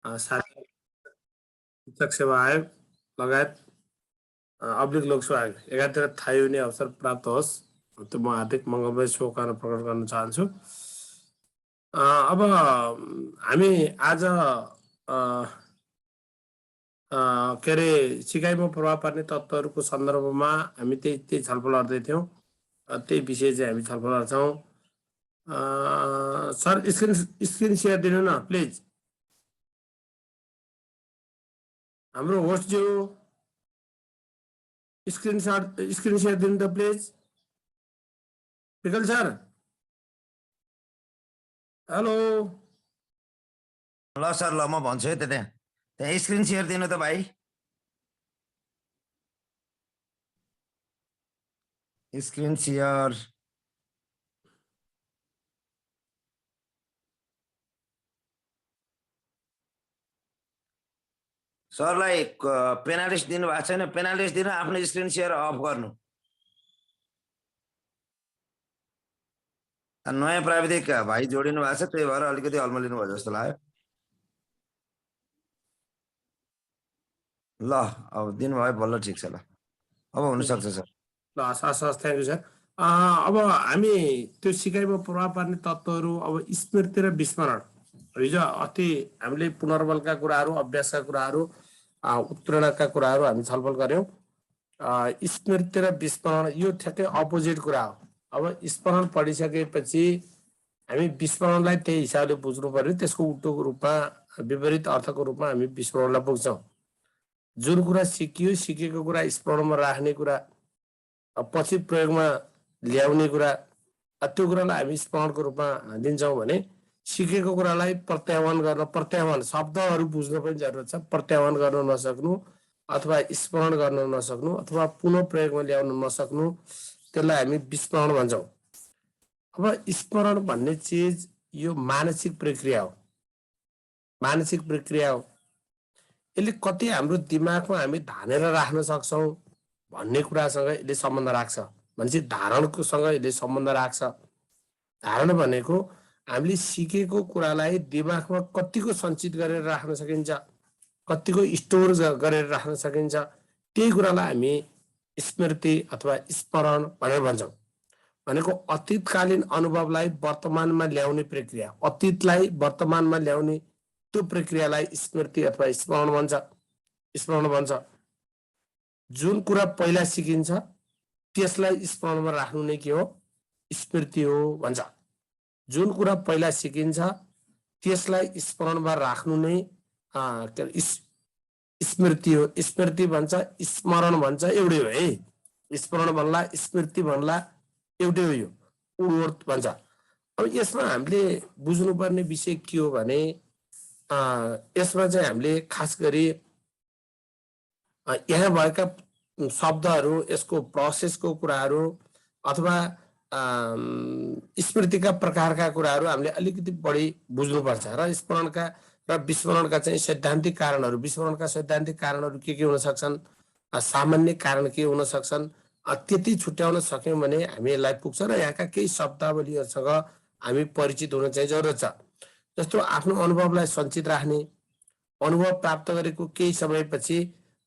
साथै शिक्षक सेवा आयोग लगायत अब्लिक लोकसेवा आयोग एकातिर थाहै हुने अवसर प्राप्त होस्, त्यो म हार्दिक मङ्गलमय शुभकामना प्रकट गर्न चाहन्छु। अब हामी आज के अरे सिकाइमा प्रभाव पार्ने तत्त्वहरूको सन्दर्भमा हामी त्यही छलफल गर्दै थियौँ। त्यही विषय चाहिँ हामी छलफल गर्छौँ। सर स्क्रिन सेयर दिनु न प्लिज। हाम्रो होस्ट जो स्क्रिन सेयर दिनु त प्लिज। विकल सर, हेलो। ल सर, ल म भन्छु है। त्यहाँ स्क्रिन सेयर दिनु त भाइ। Screen share. सरलाई पेनाल्टिस्ट दिनु भएको छैन, पेनाल्टिस्ट दिनु, आफ्नो स्क्रिन सेयर अफ गर्नु। नयाँ प्राविधिक भाइ जोडिनु भएको छ, त्यही भएर अलिकति अल्मलिनु भयो जस्तो लाग्यो। ल अब दिनुभयो, बल्ल ठिक छ। ल अब हुनसक्छ सर। ल हस्, थ्याङ्क यू सर। अब हामी त्यो सिकाइमा प्रभाव पार्ने तत्त्वहरू, अब स्मृति र विस्मरण, हिजो अस्ति हामीले पुनर्बलका कुराहरू, अभ्यासका कुराहरू, उत्प्रेरणाका कुराहरू हामी छलफल गऱ्यौँ। स्मृति र विस्मरण यो ठ्याक्कै अपोजिट कुरा हो। अब स्मरण पढिसकेपछि हामी विस्मरणलाई त्यही हिसाबले बुझ्नु पर्यो। त्यसको उल्टोको रूपमा, विपरीत अर्थको रूपमा हामी विस्मरणलाई बुझ्छौँ। जुन कुरा सिकेको कुरा स्मरणमा राख्ने कुरा, पछि प्रयोगमा ल्याउने कुरा, त्यो कुरालाई हामी स्मरणको रूपमा दिन्छौँ भने सिकेको कुरालाई प्रत्याह्वान शब्दहरू बुझ्न पनि जरुरत छ। प्रत्याह्वान गर्न नसक्नु अथवा स्मरण गर्न नसक्नु अथवा पुनः प्रयोगमा ल्याउन नसक्नु, त्यसलाई हामी विस्मरण भन्छौँ। अब स्मरण भन्ने चिज यो मानसिक प्रक्रिया हो। यसले कति हाम्रो दिमागमा हामी धानेर राख्न सक्छौँ भन्ने कुरासँग यसले सम्बन्ध राख्छ। भनेपछि धारणकोसँग यसले सम्बन्ध राख्छ। धारण भनेको हामीले सिकेको कुरालाई दिमागमा कतिको सञ्चित गरेर राख्न सकिन्छ, कतिको स्टोर गरेर राख्न सकिन्छ, त्यही कुरालाई हामी स्मृति अथवा स्मरण भनेर भन्छौँ। भनेको अतीतकालीन अनुभवलाई वर्तमानमा ल्याउने प्रक्रिया, अतीतलाई वर्तमानमा ल्याउने त्यो प्रक्रियालाई स्मृति अथवा स्मरण भन्छ। जुन कुरा पहिला सिकिन्छ त्यसलाई स्मरणमा राख्नु नै के हो? स्मृति हो भन्छ। जुन कुरा पहिला सिकिन्छ त्यसलाई स्मरणमा राख्नु नै स्मृति हो। स्मृति भन्छ, स्मरण भन्छ, एउटै हो है। स्मरण भन्ला स्मृति भन्ला एउटै हो, यो उर्वरत भन्छ। अब यसमा हामीले बुझ्नुपर्ने विषय के हो भने यसमा चाहिँ हामीले खास गरी यहाँ भएका शब्दहरू, यसको प्रोसेसको कुराहरू अथवा स्मृतिका प्रकारका कुराहरू हामीले अलिकति बढी बुझ्नुपर्छ। र स्मरणका र विस्मरणका चाहिँ सैद्धान्तिक कारणहरू, विस्मरणका सैद्धान्तिक कारणहरू के हुन सक्छन्, सामान्य कारण के हुन सक्छन्, त्यति छुट्याउन सक्यौँ भने हामी यसलाई पुग्छ। र यहाँका केही शब्दावलीहरूसँग हामी परिचित हुन चाहिँ जरुरत छ। जस्तो आफ्नो अनुभवलाई सञ्चित राख्ने, अनुभव प्राप्त गरेको केही समयपछि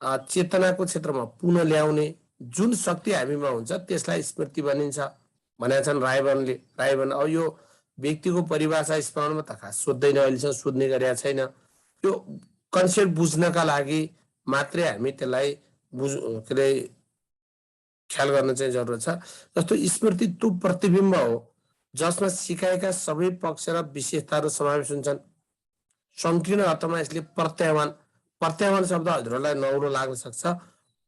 चेतनाको क्षेत्रमा पुनः ल्याउने जुन शक्ति हामीमा हुन्छ त्यसलाई स्मृति भनिन्छ भनेका छन् रायबन। अब यो व्यक्तिको परिभाषा स्मरणमा त खास सोध्दैन, अहिलेसम्म सोध्ने गरेका छैन। यो कन्सेप्ट बुझ्नका लागि मात्रै हामी त्यसलाई ख्याल गर्न चाहिँ जरुरत छ। जस्तो स्मृति त्यो प्रतिबिम्ब हो जसमा सिकाएका सबै पक्ष र विशेषताहरू समावेश हुन्छन्। संकीर्ण अर्थमा यसले प्रत्याह्वान शब्द हजुरहरूलाई नौलो लाग्न सक्छ।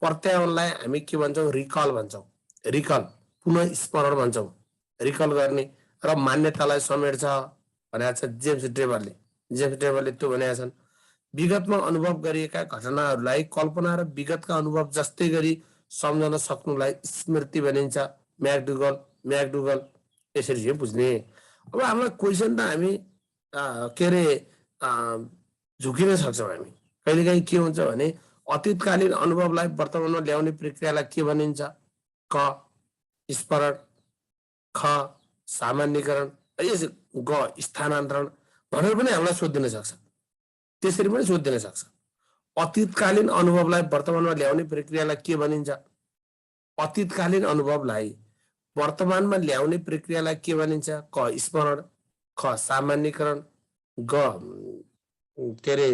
प्रत्याह्वानलाई हामी के भन्छौँ? रिकल भन्छौँ। रिकल, पुनः स्मरण भन्छौँ। रिकल गर्ने र मान्यतालाई समेट्छ भनेका छ जेम्स ड्रेबरले त्यो भनेका छन्। विगतमा अनुभव गरिएका घटनाहरूलाई कल्पना र विगतका अनुभव जस्तै गरी सम्झन सक्नुलाई स्मृति भनिन्छ। म्याकडुगल यसरी चाहिँ बुझ्ने। अब हामीलाई क्वेसन त हामी के अरे झुकिन सक्छौँ। हामी कहिलेकाहीँ के हुन्छ भने अतीतकालीन अनुभवलाई वर्तमानमा ल्याउने प्रक्रियालाई के भनिन्छ? क स्मरण, ख सामान्यकरण, ग स्थानान्तरण भनेर पनि हामीलाई सोधिन सक्छ। त्यसरी पनि सोधिदिन सक्छ। अतीतकालीन अनुभवलाई वर्तमानमा ल्याउने प्रक्रियालाई के भनिन्छ? अतीतकालीन अनुभवलाई वर्तमानमा ल्याउने प्रक्रियालाई के भनिन्छ? क स्मरण, ख सामान्यकरण, ग के अरे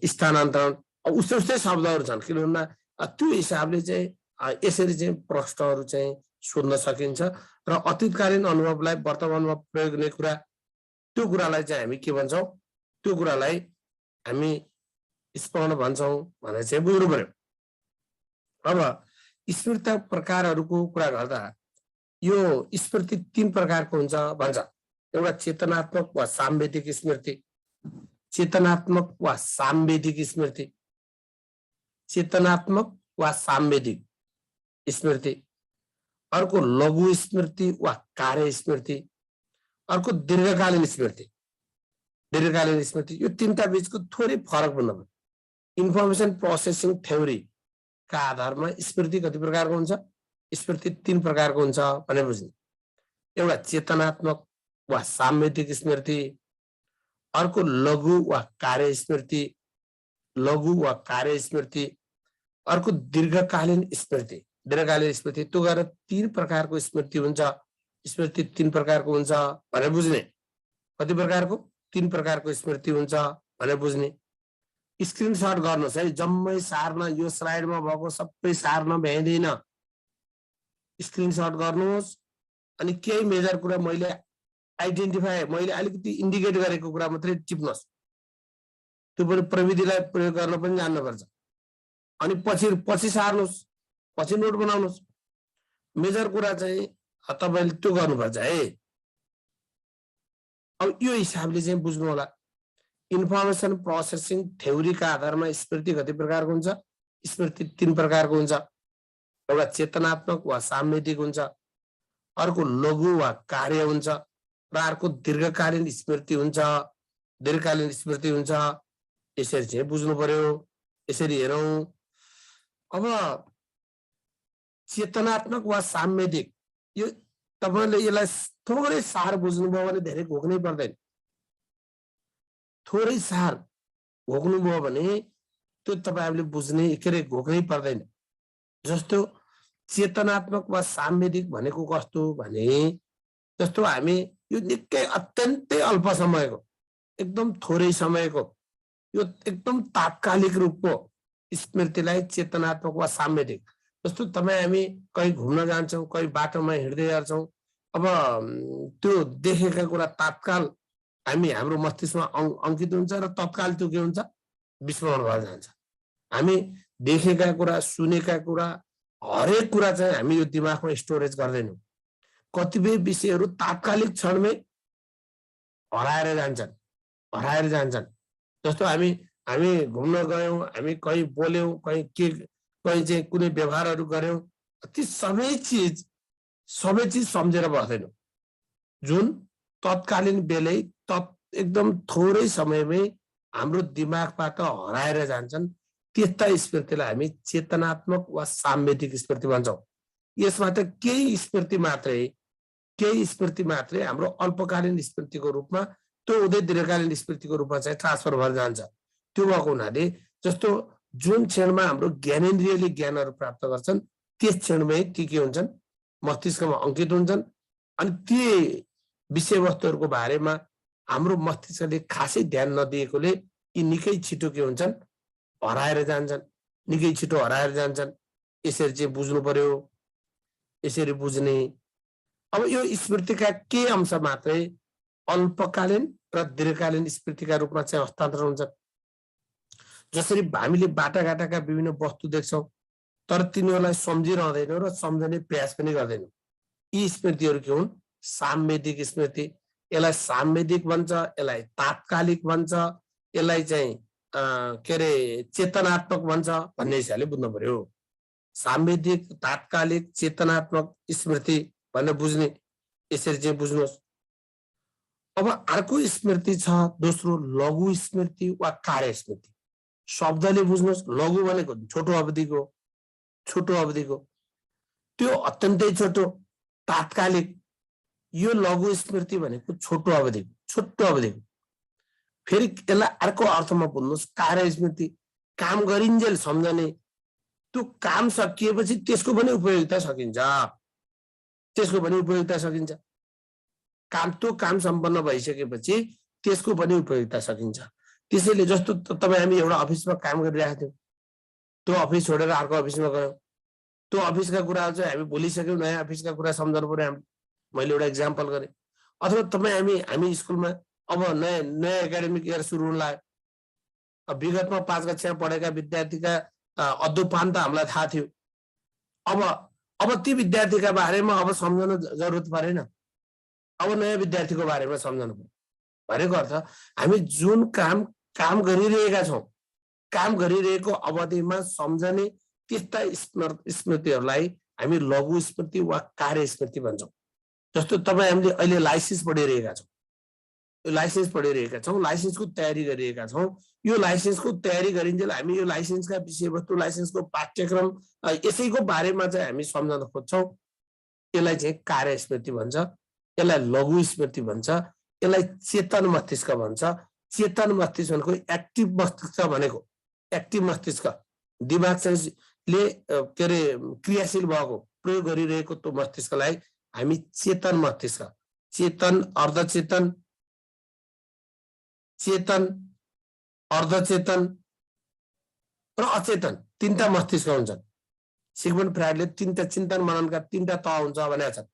स्थानान्तरण। अब उस्तै उस्तै शब्दहरू छन्, किनभने त्यो हिसाबले चाहिँ यसरी चाहिँ प्रश्नहरू चाहिँ सोध्न सकिन्छ। र अतीतकालीन अनुभवलाई वर्तमानमा प्रयोग गर्ने कुरा, त्यो कुरालाई चाहिँ हामी के भन्छौँ? त्यो कुरालाई हामी स्मरण भन्छौँ भनेर चाहिँ बुझ्नु पर्यो। अब स्मृति प्रकारहरूको कुरा गर्दा यो स्मृति 3 प्रकारको हुन्छ भन्छ। एउटा चेतनात्मक वा सांवेदिक स्मृति, चेतनात्मक वा सांवेदिक स्मृति, चेतनात्मक वा सांवेदिक स्मृति, अर्को लघु स्मृति वा कार्य स्मृति, अर्को दीर्घकालीन स्मृति। दीर्घकालीन स्मृति, यो तीनटा बीचको थोरै फरक बुझ्नु। इन्फर्मेसन प्रोसेसिङ थ्योरी का आधारमा स्मृति कति प्रकारको हुन्छ? स्मृति 3 प्रकारको हुन्छ भनेर बुझ्नु। एउटा चेतनात्मक वा सांवेदिक स्मृति, अर्को लघु वा कार्य स्मृति, लघु वा कार्य स्मृति, अर्को दीर्घकालीन स्मृति। दीर्घकालीन स्मृति त्यो गरेर 3 प्रकारको स्मृति हुन्छ। स्मृति 3 प्रकारको हुन्छ भनेर बुझ्ने। कति प्रकारको? 3 प्रकारको स्मृति हुन्छ भनेर बुझ्ने। स्क्रिनशट गर्नुहोस् है, जम्मै सार्न, यो स्लाइडमा भएको सबै सार्न भ्याइँदैन। स्क्रिनशट गर्नुहोस् अनि केही मेजर कुरा मैले आइडेन्टिफाई, मैले अलिकति इन्डिकेट गरेको कुरा मात्रै टिप्नुहोस्। त्यो पनि प्रविधिलाई प्रयोग गर्न पनि जान्नुपर्छ। अनि पछि सार्नुहोस्, पछि नोट बनाउनुहोस्। मेजर कुरा चाहिँ तपाईले त्यो गर्नुपर्छ है। अब यो हिसाबले चाहिँ बुझ्नु होला। इन्फर्मेसन प्रोसेसिङ थ्योरीका आधारमा स्मृति कति प्रकारको हुन्छ? स्मृति 3 प्रकारको हुन्छ। एउटा चेतनात्मक वा सांवेदिक हुन्छ, अर्को लघु वा कार्य हुन्छ, र अर्को दीर्घकालीन स्मृति हुन्छ। दीर्घकालीन स्मृति हुन्छ। यसरी चाहिँ बुझ्नु पर्यो। यसरी हेरौँ। अब चेतनात्मक वा सांवेदिक, यो तपाईले यसलाई थोरै सार बुझ्नुभयो भने धेरै घोक्नै पर्दैन। थोरै सार घोक्नुभयो भने त्यो तपाईहरुले बुझ्ने के रे घोक्नै पर्दैन। जस्तो चेतनात्मक वा सांवेदिक भनेको कस्तो भने, जस्तो हामी यो निकै अत्यन्तै अल्प समयको, एकदम थोरै समयको, यो एकदम तात्कालिक रूपको स्मृतिलाई चेतनात्मक वा सांवेदिक। जस्तो तपाई हामी कहीँ घुम्न जान्छौं, कहीँ बाटोमा हिँड्दै गर्छौं, अब त्यो देखेका कुरा तत्काल हाम्रो मस्तिष्कमा अंकित हुन्छ र तत्काल त्यो के हुन्छ? विस्मरण भएर जान्छ। हामी देखेका कुरा, सुनेका कुरा, हरेक कुरा चाहिँ हामी यो दिमागमा स्टोरेज गर्दैनौं। कतिपय विषयहरू तात्कालिक क्षणमै हराएर जान्छन्। जस्तो हामी घुम्न गयौं, हामी कहीँ बोल्यौं, कहीँ चाहिँ कुनै व्यवहारहरू गर्यौं, ती सबै चीज सम्झेर बस्दैनौं। जुन तत्कालीन बेलै एकदम थोरै समयमै हाम्रो दिमागबाट हराएर जान्छन्, त्यस्ता स्मृतिलाई हामी चेतनात्मक वा सांवेदिक स्मृति भन्छौं। यसमा त केही स्मृति मात्रै हाम्रो अल्पकालीन स्मृतिको रूपमा त्यो उदय दीर्घकालीन स्मृतिको रूपमा चाहिँ ट्रान्सफर भएर जान्छ। त्यो भएको हुनाले जस्तो जुन क्षणमा हाम्रो ज्ञानेन्द्रियले ज्ञानहरू प्राप्त गर्छन्, त्यस क्षणमै ती के हुन्छन्? मस्तिष्कमा अंकित हुन्छन्। अनि ती विषयवस्तुहरूको बारेमा हाम्रो मस्तिष्कले खासै ध्यान नदिएकोले यी निकै छिटो के हुन्छन्? हराएर जान्छन्। यसरी चाहिँ बुझ्नु पर्यो। यसरी बुझ्ने। अब यो स्मृतिका के अंश मात्रै अल्पकालीन र दीर्घकालीन स्मृतिका रूपमा चाहिँ हस्तान्तरण हुन्छ। जसरी हामीले बाटाघाटाका विभिन्न वस्तु देख्छौं, तर तिनीहरूलाई सम्झिरहँदैनौं र सम्झने प्रयास पनि गर्दैनौं। यी स्मृतिहरू के हुन्? सांवेदिक स्मृति। यसलाई सांवेदिक भन्छ, यसलाई तात्कालिक भन्छ, यसलाई चाहिँ के अरे चेतनात्मक भन्छ भन्ने हिसाबले बुझ्नु पर्यो। सांवेदिक, तात्कालिक, चेतनात्मक स्मृति भनेर बुझ्ने। यसरी चाहिँ बुझ्नुहोस्। अब अर्को स्मृति छ, दोस्रो लघु स्मृति वा कार्य स्मृति। शब्दले बुझ्नुहोस्। लघु भनेको छोटो अवधिको, त्यो अत्यन्तै छोटो, तात्कालिक। यो लघु स्मृति भनेको छोटो अवधिको। फेरि यसलाई अर्को अर्थमा बुझ्नुहोस्, कार्य स्मृति काम गरिन्जेल सम्झने, त्यो काम सकिएपछि त्यसको पनि उपयोगिता सकिन्छ, त्यसको पनि उपयोगिता सकिन्छ। त्यो काम सम्पन्न भइसकेपछि त्यसको पनि उपयोगिता सकिन्छ। त्यसैले जस्तो तपाईँ हामी एउटा अफिसमा काम गरिरहेका थियौँ, त्यो अफिस छोडेर अर्को अफिसमा गयौँ, त्यो अफिसका कुरा चाहिँ हामी भुलिसक्यौँ, नयाँ अफिसका कुरा सम्झनु पर्यो। मैले एउटा इक्जाम्पल गरेँ। अथवा तपाईँ हामी स्कुलमा अब नयाँ एकाडेमिक इयर सुरु हुन लाग्यो, विगतमा 5 कक्षा पढेका विद्यार्थीका अध्ययन त हामीलाई थाहा थियो, अब ती विद्यार्थीका बारेमा अब सम्झनु जरुरत परेन, अब नयाँ विद्यार्थीको बारेमा सम्झनु पर्यो। भनेको अर्थ हामी जुन काम गरिरहेका छौँ, काम गरिरहेको अवधिमा सम्झने त्यस्ता स्मृतिहरूलाई हामी लघु स्मृति वा कार्य स्मृति भन्छौँ। जस्तो तपाईँ हामीले अहिले लाइसेन्स पढिरहेका छौँ, लाइसेन्सको तयारी गरिरहेका छौँ। यो लाइसेन्सको तयारी गरिन्जेल हामी यो लाइसेन्सका विषयवस्तु, लाइसेन्सको पाठ्यक्रम यसैको बारेमा चाहिँ हामी सम्झन खोज्छौँ। यसलाई चाहिँ कार्य स्मृति भन्छ, यसलाई लघु स्मृति भन्छ, यसलाई चेतन मस्तिष्क भन्छ। चेतन मस्तिष्क भनेको एक्टिभ मस्तिष्क भनेको, एक्टिभ मस्तिष्क दिमाग चाहिँ के अरे क्रियाशील भएको प्रयोग गरिरहेको त्यो मस्तिष्कलाई हामी चेतन मस्तिष्क, चेतन, अर्धचेतन, चेतन, अर्धचेतन र अचेतन तीनटा मस्तिष्क हुन्छन्। सिगमन्ड फ्रायडले चिन्तन मननका 3टा तह हुन्छ भनेका छन्।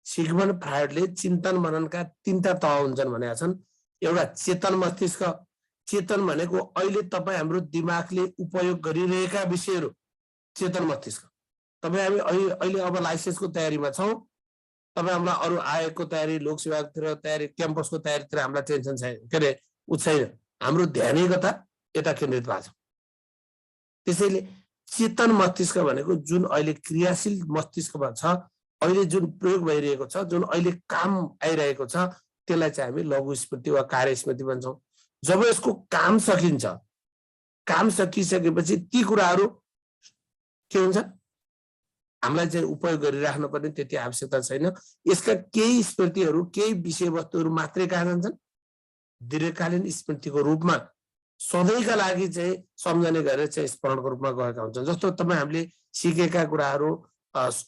सिगमन्ड फ्रायडले चिन्तन मननका 3टा तह हुन्छन् भनेका छन्। एउटा चेतन मस्तिष्क, चेतन भनेको अहिले तपाईँ हाम्रो दिमागले उपयोग गरिरहेका विषयहरू, चेतन मस्तिष्क। तपाईँ हामी अहिले अब लाइसेन्सको तयारीमा छौँ, तपाईँ हामीलाई अरू आयोगको तयारी, लोकसेवातिर तयारी, क्याम्पसको तयारीतिर हामीलाई टेन्सन छैन, के अरे छैन, हाम्रो ध्यानै कता यता केन्द्रित भएको छ। त्यसैले चेतन मस्तिष्क भनेको जुन अहिले क्रियाशील मस्तिष्कमा छ, अहिले जुन प्रयोग भइरहेको छ, जुन अहिले काम आइरहेको छ, त्यसलाई चाहिँ हामी लघु स्मृति वा कार्य स्मृति भन्छौँ। जब यसको काम सकिन्छ, काम सकिसकेपछि ती कुराहरू के हुन्छ, हामीलाई चाहिँ उपयोग गरिराख्नु पर्ने त्यति आवश्यकता छैन। यसका केही स्मृतिहरू, केही विषयवस्तुहरू मात्रै कहाँ जान्छन्, दीर्घकालीन स्मृतिको रूपमा सधैँका लागि चाहिँ सम्झने गरेर चाहिँ स्मरणको रूपमा गएका हुन्छन्। जस्तो तपाईँ हामीले सिकेका कुराहरू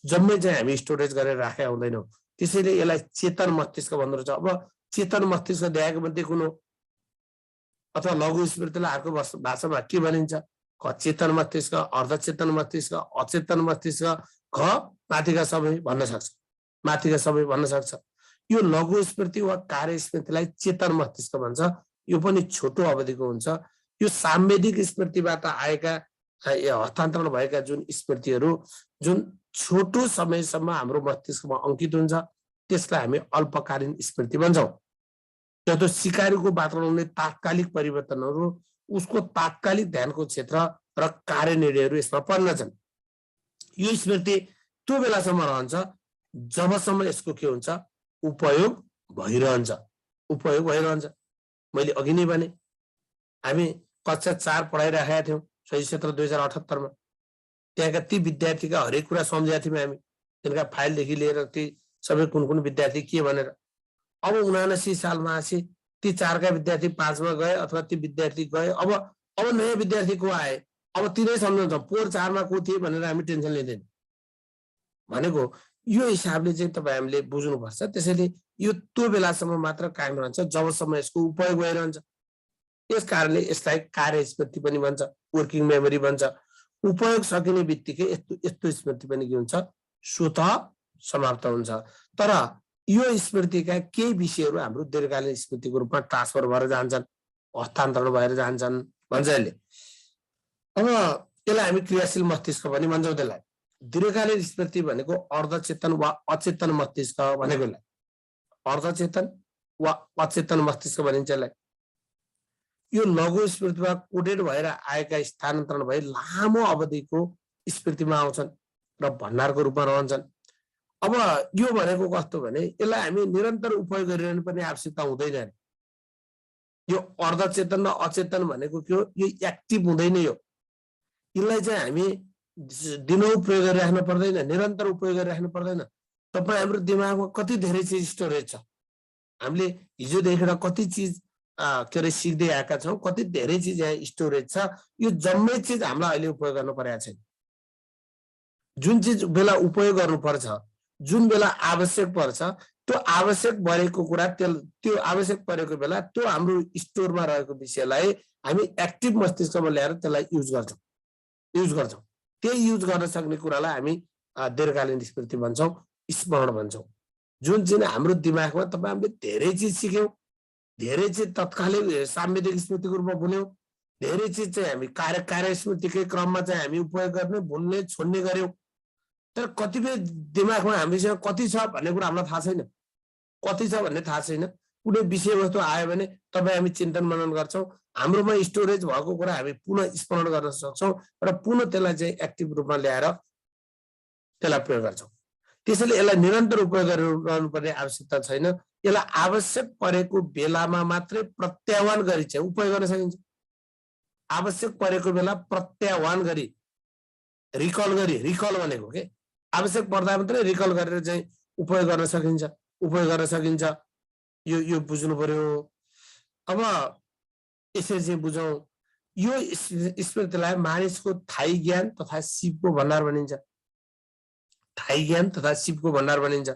जम्मै चाहिँ हामी स्टोरेज गरेर राखेका हुँदैनौँ। त्यसैले यसलाई चेतन मस्तिष्क भन्दो रहेछ। अब चेतन मस्तिष्क देखाएको मध्ये कुन हो, अथवा लघु स्मृतिलाई अर्को भाषामा के भनिन्छ, चेतन मस्तिष्क, अर्धचेतन मस्तिष्क, अचेतन मस्तिष्क, माथिका सबै भन्न सक्छ, माथिका सबै भन्न सक्छ। यो लघु स्मृति वा कार्य स्मृतिलाई चेतन मस्तिष्क भन्छ। यो पनि छोटो अवधिको हुन्छ। यो सांवेदिक स्मृतिबाट आएका हस्तान्तरण भएका जुन स्मृतिहरू जुन छोटो समयसम्म हाम्रो मस्तिष्कमा अंकित हुन्छ, त्यसलाई हामी अल्पकालीन स्मृति भन्छौँ। जस्तो सिकारीको वातावरण हुने तात्कालिक परिवर्तनहरू, उसको तात्कालिक ध्यानको क्षेत्र र कार्यनिर्णयहरू यसमा पर्दछन्। यो स्मृति त्यो बेलासम्म रहन्छ जबसम्म यसको के हुन्छ, उपयोग भइरहन्छ, उपयोग भइरहन्छ। मैले अघि नै भने हामी कक्षा 4 पढाइराखेका थियौँ सही क्षेत्र 2078 मा। त्यहाँका ती विद्यार्थीका हरेक कुरा सम्झेका थियौँ हामी, तिनका फाइलदेखि लिएर ती सबै कुन कुन विद्यार्थी के भनेर। अब 79 सालमा आसी ती 4 का विद्यार्थी 5 मा गए अथवा ती विद्यार्थी गए। अब नयाँ विद्यार्थी को आए, अब तिनै सम्झन्छ पोहोर 4 मा को थिए भनेर हामी टेन्सन लिँदैन। भनेको यो हिसाबले चाहिँ तपाईँ हामीले बुझ्नुपर्छ। त्यसैले यो त्यो बेलासम्म मात्र कायम रहन्छ जबसम्म यसको उपयोग भइरहन्छ। यस कारणले यसलाई कार्य स्मृति पनि भन्छ, वर्किङ मेमोरी भन्छ। उपयोग सकिने बित्तिकै यस्तो स्मृति पनि के हुन्छ, स्वतः समाप्त हुन्छ। तर यो स्मृतिका केही विषयहरू हाम्रो दीर्घकालीन स्मृतिको रूपमा ट्रान्सफर भएर जान्छन्, हस्तान्तरण भएर जान्छन् भन्छ यसले। अब यसलाई हामी क्रियाशील मस्तिष्क पनि भन्छौँ। त्यसलाई दीर्घकालीन स्मृति भनेको अर्धचेतन वा अचेतन मस्तिष्क भनेको, अर्धचेतन वा अचेतन मस्तिष्क भनिन्छ यसलाई। यो लघु स्मृतिमा कोडेड भएर आएका स्थानान्तरण भए लामो अवधिको स्मृतिमा आउँछन् र भण्डारको रूपमा रहन्छन्। अब यो भनेको कस्तो भने यसलाई हामी निरन्तर उपयोग गरिरहनु पर्ने आवश्यकता हुँदैन। यो अर्धचेतन र अचेतन भनेको के हो, यो एक्टिभ हुँदैन। यसलाई चाहिँ हामी दिनौ प्रयोग गरिराख्नु पर्दैन, निरन्तर उपयोग गरिराख्नु पर्दैन। तपाईँ हाम्रो दिमागमा कति धेरै चिज स्टोरेज छ, हामीले हिजोदेखि कति चिज के अरे सिक्दै आएका छौँ, कति धेरै चिज यहाँ स्टोरेज छ, यो जम्मै चिज हामीलाई अहिले उपयोग गर्नु परेको छैन। जुन चिज बेला उपयोग गर्नुपर्छ, जुन बेला आवश्यक पर्छ, त्यो आवश्यक परेको कुरा त्यो आवश्यक परेको बेला त्यो हाम्रो स्टोरमा रहेको विषयलाई हामी एक्टिभ मस्तिष्कमा ल्याएर त्यसलाई युज गर्छौँ। त्यही युज गर्न सक्ने कुरालाई हामी दीर्घकालीन स्मृति भन्छौँ, स्मरण भन्छौँ। जुन चाहिँ हाम्रो दिमागमा तपाईँ हामीले धेरै चिज सिक्यौँ, धेरै चिज तत्कालै साम्वेदिक स्मृतिको रूपमा भुल्यौँ, धेरै चिज चाहिँ हामी कार्य स्मृतिकै क्रममा चाहिँ हामी उपयोग गर्ने, भुल्ने, छोड्ने गर्यौँ। तर कतिपय दिमागमा हामीसँग कति छ भन्ने कुरा हामीलाई थाहा छैन, कति छ भन्ने थाहा छैन। कुनै विषयवस्तु आयो भने तपाईँ हामी चिन्तन मनन गर्छौँ, हाम्रोमा स्टोरेज भएको कुरा हामी पुनः स्मरण गर्न सक्छौँ र पुनः त्यसलाई चाहिँ एक्टिभ रूपमा ल्याएर त्यसलाई प्रयोग गर्छौँ। त्यसैले यसलाई निरन्तर उपयोग गर्नुपर्ने आवश्यकता छैन। यसलाई आवश्यक परेको बेलामा मात्रै प्रत्याह्वान गरी चाहिँ उपयोग गर्न सकिन्छ। आवश्यक परेको बेला प्रत्याह्वान गरी, रिकल भनेको के आवश्यक पर्दा मात्रै रिकल गरेर चाहिँ उपयोग गर्न सकिन्छ। यो बुझ्नु पर्यो। अब यसरी चाहिँ बुझौँ, यो स्मृतिलाई मानिसको थाई ज्ञान तथा सिपको भण्डार भनिन्छ।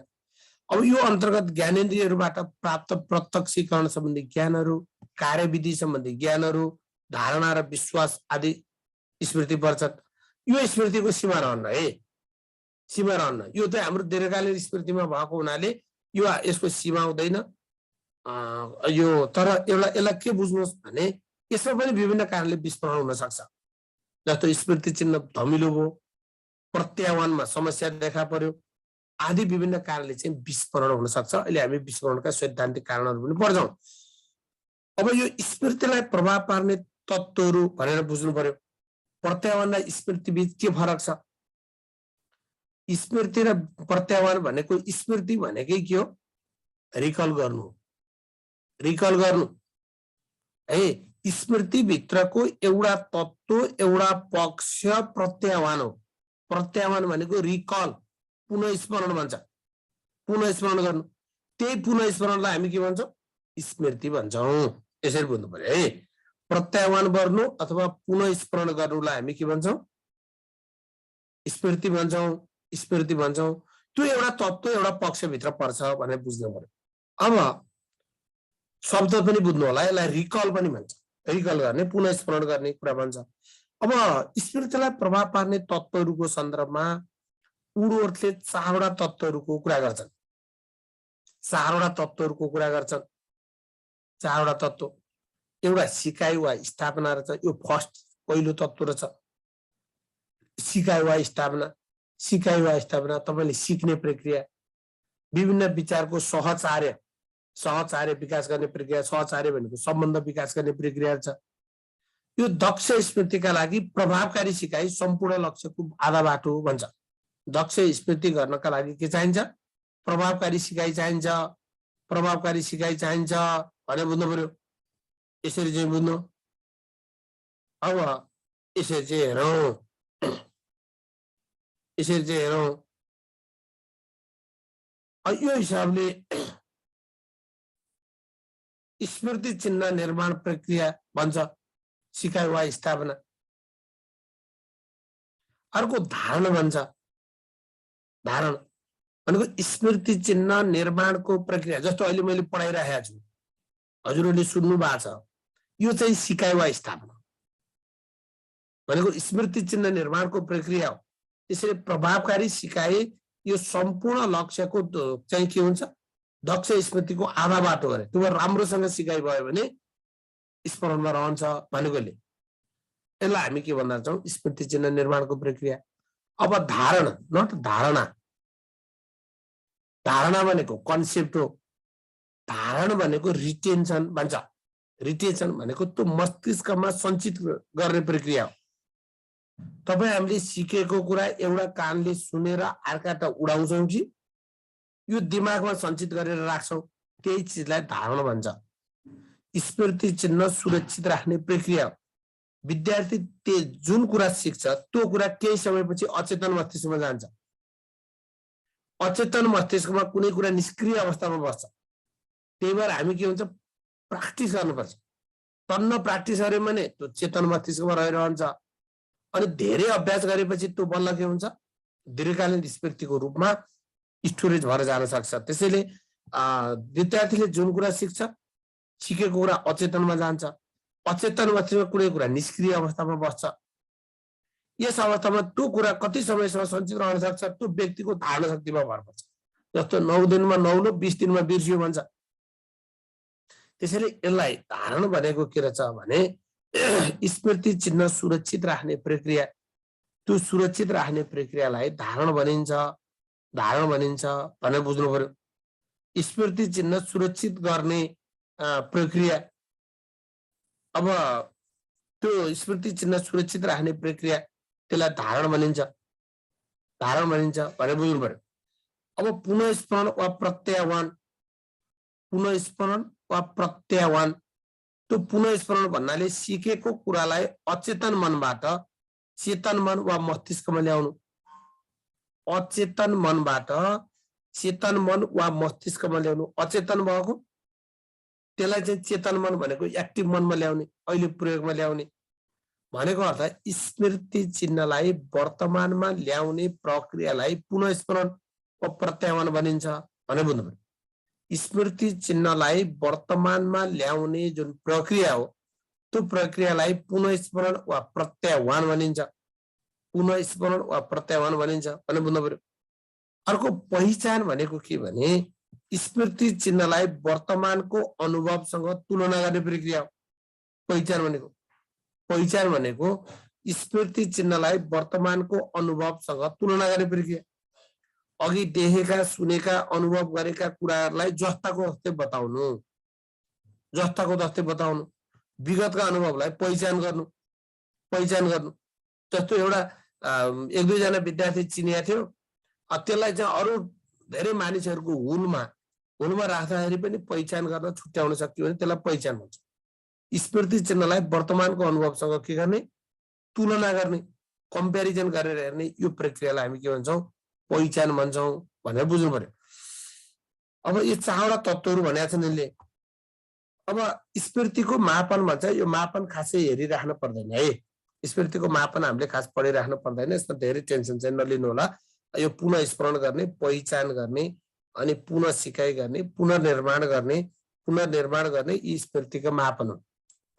अब यो अन्तर्गत ज्ञानेन्द्रियहरूबाट प्राप्त प्रत्यक्षीकरण सम्बन्धी ज्ञानहरू, कार्यविधि सम्बन्धी ज्ञानहरू, धारणा र विश्वास आदि स्मृति पर्छन्। यो स्मृतिको सीमा रहन्न। यो चाहिँ हाम्रो दीर्घकालीन स्मृतिमा भएको हुनाले यसको सीमा हुँदैन। यो तर यसलाई के बुझ्नुहोस् भने यसमा पनि विभिन्न कारणले विस्मरण हुन सक्छ। जस्तो स्मृति चिन्ह धमिलो भयो, प्रत्याह्वानमा समस्या देखा पर्यो, आदि विभिन्न कारणले चाहिँ विस्मरण हुन सक्छ। अहिले हामी विस्मरणका सैद्धान्तिक कारणहरू पनि पढ्छौँ। अब यो स्मृतिलाई प्रभाव पार्ने तत्त्वहरू भनेर बुझ्नु पर्यो। प्रत्याह्वान र स्मृति बीच के फरक छ? स्मृति र प्रत्याह्वान भनेको, स्मृति भनेकै के हो? रिकल गर्नु है। स्मृति भित्रको एउटा तत्त्व, एउटा पक्ष प्रत्याह्वान हो। प्रत्याह्वान भनेको रिकल, पुनः स्मरण भन्छ, पुनः स्मरण गर्नु। त्यही पुनः स्मरणलाई हामी के भन्छौँ? स्मृति भन्छौँ। यसरी बुझ्नु पर्यो है। प्रत्याह्वान गर्नु अथवा पुनः स्मरण गर्नुलाई हामी के भन्छौँ? स्मृति भन्छौँ। त्यो एउटा तत्त्व, एउटा पक्षभित्र पर्छ भनेर बुझ्नु पर्यो। अब शब्द पनि बुझ्नु होला, यसलाई रिकल पनि भन्छ। रिकल गर्ने, पुनः स्मरण गर्ने कुरा भन्छ। अब स्मृतिलाई प्रभाव पार्ने तत्त्वहरूको सन्दर्भमा उडवर्थले चारवटा तत्त्वहरूको कुरा गर्छन्। चारवटा तत्त्व, एउटा सिकाइ वा स्थापना रहेछ। यो फर्स्ट पहिलो तत्त्व रहेछ, सिकाइ वा स्थापना। तपाईँले सिक्ने प्रक्रिया, विभिन्न विचारको सहचार्य विकास गर्ने प्रक्रिया। सहचार्य भनेको सम्बन्ध विकास गर्ने प्रक्रिया छ। यो दक्ष स्मृतिका लागि प्रभावकारी सिकाइ सम्पूर्ण लक्ष्यको आधा बाटो भन्छ। दक्ष स्मृति गर्नका लागि के चाहिन्छ? प्रभावकारी सिकाइ चाहिन्छ भनेर बुझ्नु पर्यो। यसरी चाहिँ बुझ्नु। अब यसरी चाहिँ हेरौँ। यो हिसाबले स्मृति चिन्ह निर्माण प्रक्रिया भन्छ, सिकाइ वा स्थापना। अर्को धारण भन्छ। धारण भनेको स्मृति चिन्ह निर्माणको प्रक्रिया। जस्तो अहिले मैले पढाइरहेको छु, हजुरहरूले सुन्नु भएको छ, यो चाहिँ सिकाइ वा स्थापना भनेको स्मृति चिन्ह निर्माणको प्रक्रिया हो। त्यसैले प्रभावकारी सिकाइ यो सम्पूर्ण लक्ष्यको चाहिँ के हुन्छ? दक्ष स्मृतिको आधा बाटो गरे। त्यो राम्रोसँग सिकाइ भयो भने स्मरणमा रहन्छ भनेकोले यसलाई हामी के भन्न चाहन्छौँ? स्मृति चिन्ह निर्माणको प्रक्रिया। अब धारण, नट धारणा। धारणा भनेको कन्सेप्ट हो। धारण भनेको रिटेन्सन भन्छ। रिटेन्सन भनेको त्यो मस्तिष्कमा सञ्चित गर्ने प्रक्रिया हो। तपाईँ हामीले सिकेको कुरा एउटा कानले सुनेर अर्काटा उडाउँछौँ कि यो दिमागमा सञ्चित गरेर राख्छौँ, त्यही चिजलाई धारण भन्छ। स्मृति चिन्ह सुरक्षित राख्ने प्रक्रिया हो। विद्यार्थी जुन कुरा सिक्छ त्यो कुरा केही समयपछि अचेतन मस्तिष्कमा जान्छ। अचेतन मस्तिष्कमा कुनै कुरा निष्क्रिय अवस्थामा बस्छ। त्यही भएर हामी के हुन्छ? प्र्याक्टिस गर्नुपर्छ। तन्न प्र्याक्टिस गर्यो भने त्यो चेतन मस्तिष्कमा रहिरहन्छ अनि धेरै अभ्यास गरेपछि त्यो बल्ल के हुन्छ दीर्घकालीन स्मृतिको रूपमा स्टोरेज भएर जान सक्छ। त्यसैले विद्यार्थीले जुन कुरा सिक्छ सिकेको कुरा अचेतनमा जान्छ, अचेतन मस्तिष्कमा कुनै कुरा निष्क्रिय अवस्थामा बस्छ। यस अवस्थामा त्यो कुरा कति समयसम्म सञ्चित रहन सक्छ त्यो व्यक्तिको धारणा शक्तिमा भर पर्छ। जस्तो 9 दिनमा नौलो 20 दिनमा बिर्सियो भन्छ। त्यसैले यसलाई धारण भनेको के रहेछ भने स्मृति चिन्ह सुरक्षित राख्ने प्रक्रिया, त्यो सुरक्षित राख्ने प्रक्रियालाई धारण भनिन्छ। धारण भनिन्छ भने बुझ्नु पर्यो। स्मृति चिन्ह सुरक्षित गर्ने प्रक्रिया, अब त्यो स्मृति चिन्ह सुरक्षित राख्ने प्रक्रिया त्यसलाई धारण भनिन्छ। धारण भनिन्छ भने बुझ्नु पर्यो। अब पुनःस्मरण वा प्रत्याह्वान, पुनःस्मरण वा प्रत्याह्वान, त्यो पुनःस्मरण भन्नाले सिकेको कुरालाई अचेतन मनबाट चेतन मन वा मस्तिष्कमा ल्याउनु। अचेतन मनबाट चेतन मन वा मस्तिष्कमा ल्याउनु। अचेतन भएको त्यसलाई चाहिँ चेतन मन भनेको एक्टिभ मनमा ल्याउने, अहिले प्रयोगमा ल्याउने भनेको अर्थ स्मृति चिन्हलाई वर्तमानमा ल्याउने प्रक्रियालाई पुनःस्मरण वा प्रत्याह्वान भनिन्छ भने बुझ्नु पर्यो। स्मृति चिन्हलाई वर्तमानमा ल्याउने जुन प्रक्रिया हो त्यो प्रक्रियालाई पुनःस्मरण वा प्रत्याह्वान भनिन्छ। पुनःस्मरण वा प्रत्याह्वान भनिन्छ भने बुझ्नु पर्यो। अर्को पहिचान भनेको के भने स्मृति चिन्हलाई वर्तमानको अनुभवसँग तुलना गर्ने प्रक्रिया हो पहिचान भनेको। पहिचान भनेको स्मृति चिन्हलाई वर्तमानको अनुभवसँग तुलना गर्ने प्रक्रिया। अघि देखेका सुनेका अनुभव गरेका कुराहरूलाई जस्ताको जस्तै बताउनु, जस्ताको जस्तै बताउनु, विगतका अनुभवलाई पहिचान गर्नु। पहिचान गर्नु जस्तो एउटा 1-2 जना विद्यार्थी चिनिया थियो, त्यसलाई चाहिँ अरू धेरै मानिसहरूको हुलमा राख्दाखेरि पनि पहिचान गर्न छुट्याउन सकियो भने त्यसलाई पहिचान भन्छ। स्मृति चिन्हलाई वर्तमानको अनुभवसँग के गर्ने तुलना गर्ने, कम्पेरिजन गरेर हेर्ने यो प्रक्रियालाई हामी के भन्छौँ पहिचान भन्छौँ भनेर बुझ्नु पर्यो। अब यो 4वटा तत्त्वहरू भनेका छन् यसले। अब स्मृतिको मापन भन्छ, यो मापन खासै हेरिराख्न पर्दैन है। स्मृतिको मापन हामीले खास पढिराख्न पर्दैन, यसमा धेरै टेन्सन चाहिँ नलिनु होला। यो पुनः स्मरण गर्ने, पहिचान गर्ने अनि पुनः सिकाइ गर्ने, पुनर्निर्माण गर्ने यी स्मृतिको मापन हो।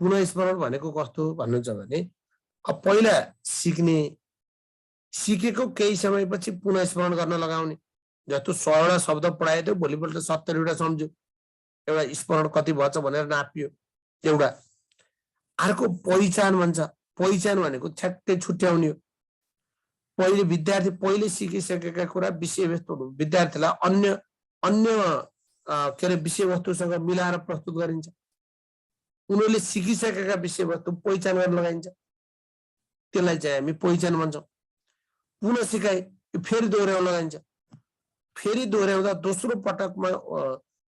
पुनः स्मरण भनेको कस्तो भन्नुहुन्छ भने अब पहिला सिकेको केही समयपछि पुनः स्मरण गर्न लगाउने। जस्तो 100वटा शब्द पढाए थियो, भोलिपल्ट 70वटा सम्झ्यो, एउटा स्मरण कति भएछ भनेर नापियो एउटा। अर्को पहिचान भन्छ। पहिचान भनेको ठ्याक्कै छुट्याउने हो। पहिले विद्यार्थी पहिले सिकिसकेका कुरा विषयवस्तु विद्यार्थीलाई अन्य के अरे विषयवस्तुसँग मिलाएर प्रस्तुत गरिन्छ। उनीहरूले सिकिसकेका विषयवस्तु पहिचान गर्न लगाइन्छ, त्यसलाई चाहिँ हामी पहिचान भन्छौँ। पुनः सिकाइ फेरि दोहोऱ्याउन लगाइन्छ। फेरि दोहोऱ्याउँदा दोस्रो पटकमा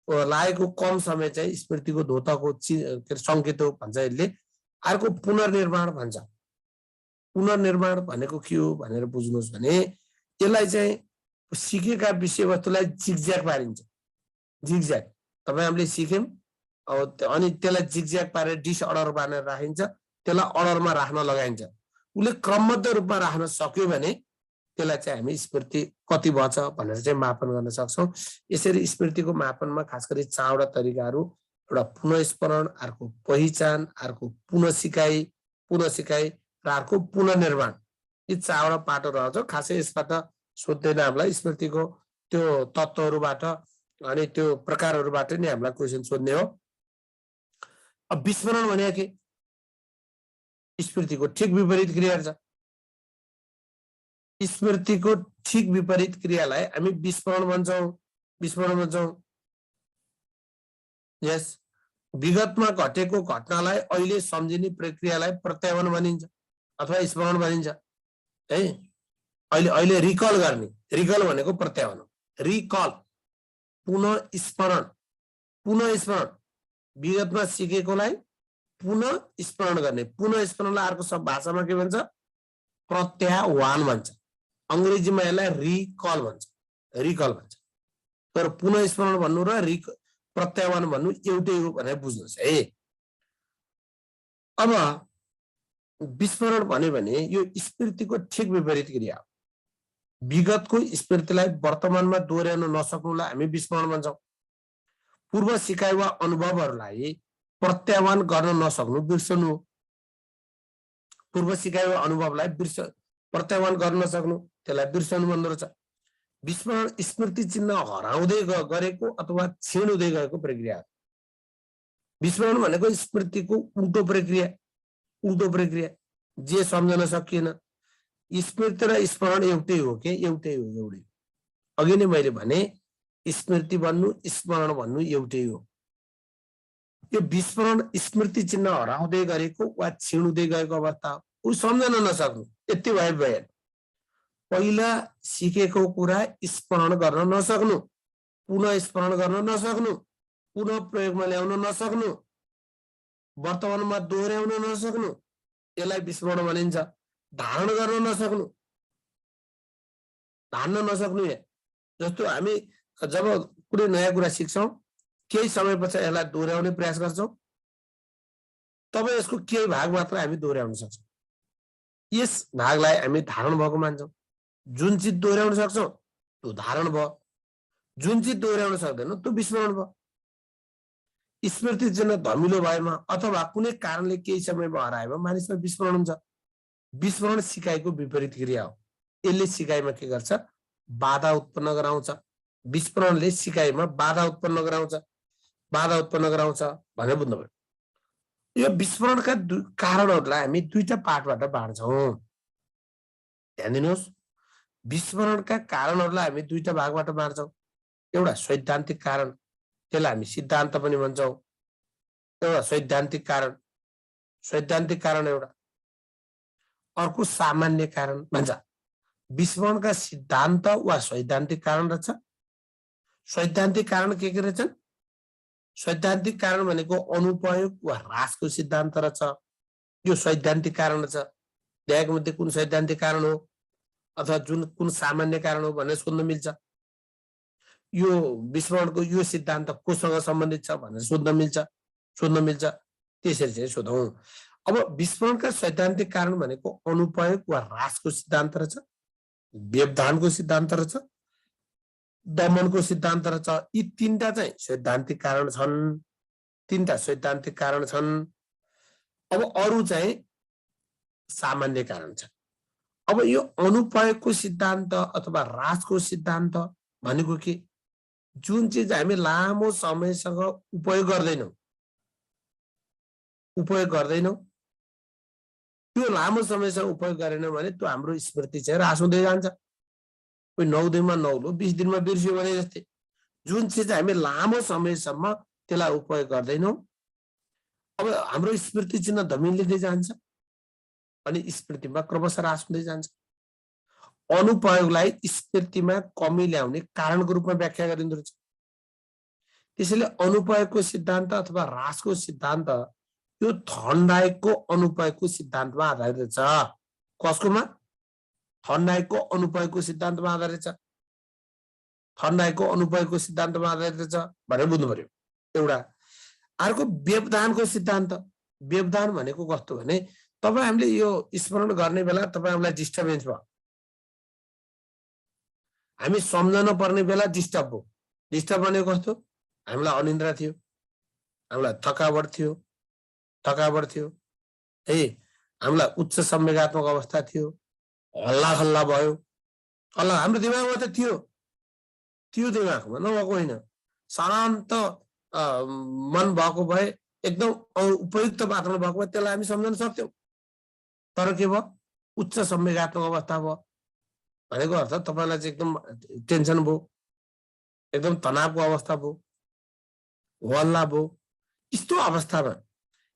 लागेको कम समय चाहिँ स्मृतिको धोताको सङ्केत हो भन्छ यसले। अर्को पुनर्निर्माण भन्छ। पुनर्निर्माण भनेको के हो भनेर बुझ्नुहोस् भने यसलाई चाहिँ सिकेका विषयवस्तुलाई जिगज्याग पारिन्छ। जिगज्याग तपाईँ हामीले सिक्यौँ अनि त्यसलाई जिगज्याग पारेर डिसअर्डर बानेर राखिन्छ, त्यसलाई अर्डरमा राख्न लगाइन्छ। उसले क्रमबद्ध रूपमा राख्न सक्यो भने त्यसलाई चाहिँ हामी स्मृति कति भएछ भनेर चाहिँ मापन गर्न सक्छौँ। यसरी स्मृतिको मापनमा खास गरी 4वटा तरिकाहरू, एउटा पुनःस्मरण, अर्को पहिचान, अर्को पुनः सिकाइ र अर्को पुनर्निर्माण, यी 4वटा पाटो रहन्छ। खासै यसबाट सोध्दैन हामीलाई, स्मृतिको त्यो तत्त्वहरूबाट अनि त्यो प्रकारहरूबाट नै हामीलाई क्वेसन सोध्ने हो। अब विस्मरण भने के? स्मृतिको ठिक विपरीत क्रिया छ। स्मृतिको ठिक विपरीत क्रियालाई हामी विस्मरण भन्छौँ। यस विगतमा घटेको घटनालाई अहिले सम्झिने प्रक्रियालाई प्रत्याह्वान भनिन्छ अथवा स्मरण भनिन्छ है। अहिले रिकल गर्ने, रिकल भनेको प्रत्याह्वान हो। रिकल पुनः स्मरण विगतमा सिकेकोलाई पुनः स्मरण गर्ने। पुनः स्मरणलाई अर्को सब भाषामा के भन्छ? प्रत्याह्वान भन्छ। अंग्रेजीमा यसलाई रिकल भन्छ। तर पुनः स्मरण भन्नु र प्रत्याह्वान भन्नु एउटै हो भनेर बुझ्नुहोस् है। अब विस्मरण भन्यो भने यो स्मृतिको ठिक विपरीत क्रिया हो। विगतको स्मृतिलाई वर्तमानमा दोहोर्याउन नसक्नुलाई हामी विस्मरण भन्छौँ। पूर्व सिकाइ वा अनुभवहरूलाई प्रत्याह्वान गर्न नसक्नु बिर्सनु हो। पूर्व सिकाइ वा अनुभवलाई प्रत्याह्वान गर्न नसक्नु त्यसलाई बिर्सनु भन्दो रहेछ। विस्मरण स्मृति चिन्ह हराउँदै गरेको अथवा क्षीण हुँदै गएको प्रक्रिया हो। विस्मरण भनेको स्मृतिको उल्टो प्रक्रिया जे सम्झन सकिएन। स्मृति र स्मरण एउटै हो कि एउटै हो। अघि नै मैले भने स्मृति भन्नु स्मरण भन्नु एउटै हो। यो विस्मरण स्मृति चिन्ह हराउँदै गरेको वा क्षीण हुँदै गएको अवस्था हो। ऊ सम्झन नसक्नु यति भयो। पहिला सिकेको कुरा स्मरण गर्न नसक्नु, पुनः स्मरण गर्न नसक्नु, पुनः प्रयोगमा ल्याउन नसक्नु, वर्तमानमा दोहोर्याउन नसक्नु, यसलाई विस्मरण भनिन्छ। धारण गर्न नसक्नु, धान्न नसक्नु। जस्तो हामी जब कुनै नयाँ कुरा सिक्छौँ केही समय पछि यसलाई दोहोर्याउने प्रयास गर्छौँ, तब यसको केही भाग मात्र हामी दोहोर्याउन सक्छौँ। यस भागलाई हामी धारण भएको मान्छौँ। जुन चिज दोहोर्याउन सक्छौँ त्यो धारण भयो, जुन चिज दोहोर्याउन सक्दैन त्यो विस्मरण भयो। स्मृति चिन्ह धमिलो भएमा अथवा कुनै कारणले केही समयमा हराएमा मानिसमा विस्मरण हुन्छ। विस्मरण सिकाइको विपरीत क्रिया हो। यसले सिकाइमा के गर्छ? बाधा उत्पन्न गराउँछ। विस्मरणले सिकाइमा बाधा उत्पन्न गराउँछ भनेर बुझ्नु पर्यो। यो विस्मरणका कारणहरूलाई हामी दुईटा पार्टबाट बाँड्छौँ। ध्यान दिनुहोस्, विस्मरणका कारणहरूलाई हामी दुईटा भागबाट बाँड्छौँ। एउटा सैद्धान्तिक कारण, त्यसलाई हामी सिद्धान्त पनि भन्छौँ। एउटा सैद्धान्तिक कारण एउटा, अर्को सामान्य कारण भन्छ। विस्मरणका सिद्धान्त वा सैद्धान्तिक कारण रहेछ। सैद्धान्तिक कारण के रहेछन्? सैद्धान्तिक कारण भनेको अनुपयोग वा ह्रासको सिद्धान्त रहेछ। यो सैद्धान्तिक कारण रहेछ। त्यहाँको मध्ये कुन सैद्धान्तिक कारण हो अथवा कुन सामान्य कारण हो भनेर सोध्न मिल्छ। यो विस्मरणको यो सिद्धान्त कोसँग सम्बन्धित छ भनेर सोध्न मिल्छ। त्यसरी चाहिँ सोधौँ। अब विस्मरणका सैद्धान्तिक कारण भनेको अनुपयोग वा ह्रासको सिद्धान्त रहेछ, व्यवधानको सिद्धान्त रहेछ, दमनको सिद्धान्त रहेछ। यी तीनटा चाहिँ सैद्धान्तिक कारण छन्। अब अरू चाहिँ सामान्य कारण छ। अब यो अनुपयोगको सिद्धान्त अथवा ह्रासको सिद्धान्त भनेको के? जुन चिज हामी लामो समयसँग उपयोग गर्दैनौँ, त्यो लामो समयसम्म उपयोग गरेन भने त्यो हाम्रो स्मृति चाहिँ ह्रास हुँदै जान्छ। कोही 9 दिनमा नौलो 20 दिनमा बिर्सियो भने जस्तै। जुन चिज हामी लामो समयसम्म त्यसलाई उपयोग गर्दैनौँ, अब हाम्रो स्मृति चिन्ह धमिलिँदै जान्छ अनि स्मृतिमा क्रमशः ह्रास हुँदै जान्छ। अनुपयोगलाई स्मृतिमा कमी ल्याउने कारणको रूपमा व्याख्या गरिँदो रहेछ। त्यसैले अनुपयोगको सिद्धान्त अथवा ह्रासको सिद्धान्त यो थर्नडाइकको अनुपयोगको सिद्धान्तमा आधारित छ। कसकोमा? थर्नडाइकको अनुपयोगको सिद्धान्तमा आधारित छ। भनेर बुझ्नु पर्यो एउटा। अर्को व्यवधानको सिद्धान्त। व्यवधान भनेको कस्तो भने तपाईँ हामीले यो स्मरण गर्ने बेला तपाईँहरूलाई डिस्टर्बेन्स भयो, हामी सम्झन पर्ने बेला डिस्टर्ब भयो। डिस्टर्ब भनेको कस्तो? हामीलाई अनिन्द्रा थियो, हामीलाई थकावट थियो, हामीलाई उच्च संवेगात्मक अवस्था थियो, हल्ला भयो। हल्ला हाम्रो दिमागमा त थियो दिमागमा नभएको होइन। शान्त मन भएको भए, एकदम उपयुक्त वातावरण भएको भए त्यसलाई हामी सम्झन सक्थ्यौँ। तर के भयो? उच्च संवेगात्मक अवस्था भयो भनेको अर्थ तपाईँलाई चाहिँ एकदम टेन्सन भयो, एकदम तनावको अवस्था भयो, हल्ला भयो।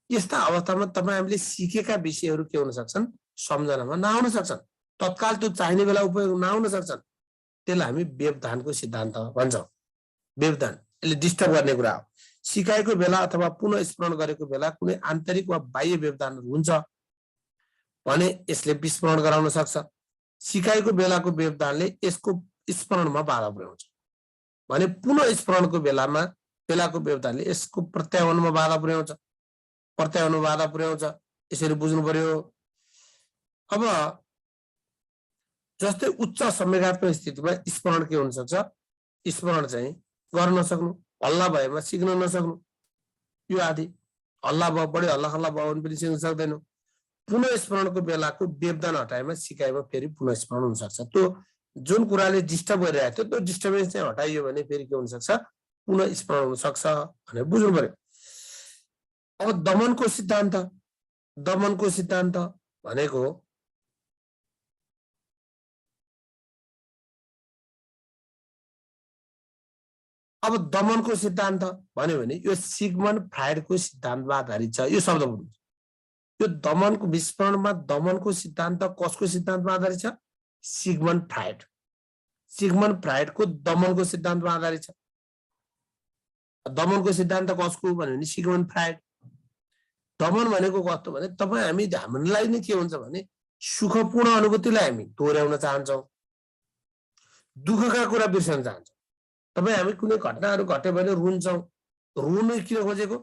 यस्ता अवस्थामा तपाईँ हामीले सिकेका विषयहरू के हुन सक्छन्? सम्झनामा नआउन सक्छन्। तत्काल त्यो चाहिने बेला उपयोग नआउन सक्छन्। त्यसलाई हामी व्यवधानको सिद्धान्त भन्छौँ। व्यवधान यसले डिस्टर्ब गर्ने कुरा हो। सिकाएको बेला अथवा पुनः स्मरण गरेको बेला कुनै आन्तरिक वा बाह्य व्यवधानहरू हुन्छ भने यसले विस्मरण गराउन सक्छ। सिकाएको बेलाको व्यवधानले यसको स्मरणमा बाधा पुर्याउँछ भने पुनः स्मरणको बेलामा बेलाको व्यवधानले यसको प्रत्याह्वानमा बाधा पुर्याउँछ, यसरी बुझ्नु पर्यो। अब जस्तै उच्च संवेगात्मक स्थितिमा स्मरण के हुन सक्छ, स्मरण चाहिँ गर्न नसक्नु, हल्ला भएमा सिक्न नसक्नु, यो आदि। हल्ला भयो, बढी हल्ला खल्ला भयो भने पनि सिक्न सक्दैनौ। पुनः स्मरणको बेलाको व्यवधान हटाएमा सिकाइमा फेरि पुनः स्मरण हुन सक्छ। त्यो जुन कुराले डिस्टर्ब गरिरहेको थियो त्यो डिस्टर्बेन्स चाहिँ हटाइयो भने फेरि के हुन सक्छ, पुनः स्मरण हुन सक्छ भनेर बुझ्नु पर्यो। अब दमनको सिद्धान्त भनेको अब दमनको सिद्धान्त भन्यो भने यो सिगमन्ड फ्राइडको सिद्धान्तमा आधारित छ। यो शब्द बुझ्नु, यो दमनको विस्फोरणमा दमनको सिद्धान्त कसको सिद्धान्तमा आधारित छ? सिगमन्ड फ्राइडको दमनको सिद्धान्तमा आधारित छ। दमनको सिद्धान्त कसको भन्यो भने सिगमन्ड फ्राइड। दमन भनेको कस्तो भने हामीलाई नै के हुन्छ भने सुखपूर्ण अनुभूतिलाई हामी दोहोऱ्याउन चाहन्छौँ, दुःखका कुरा बिर्सन चाहन्छौँ। हामी कुनै घटनाहरू घट्यो भने रुन्छौँ, रुनु किन खोजेको?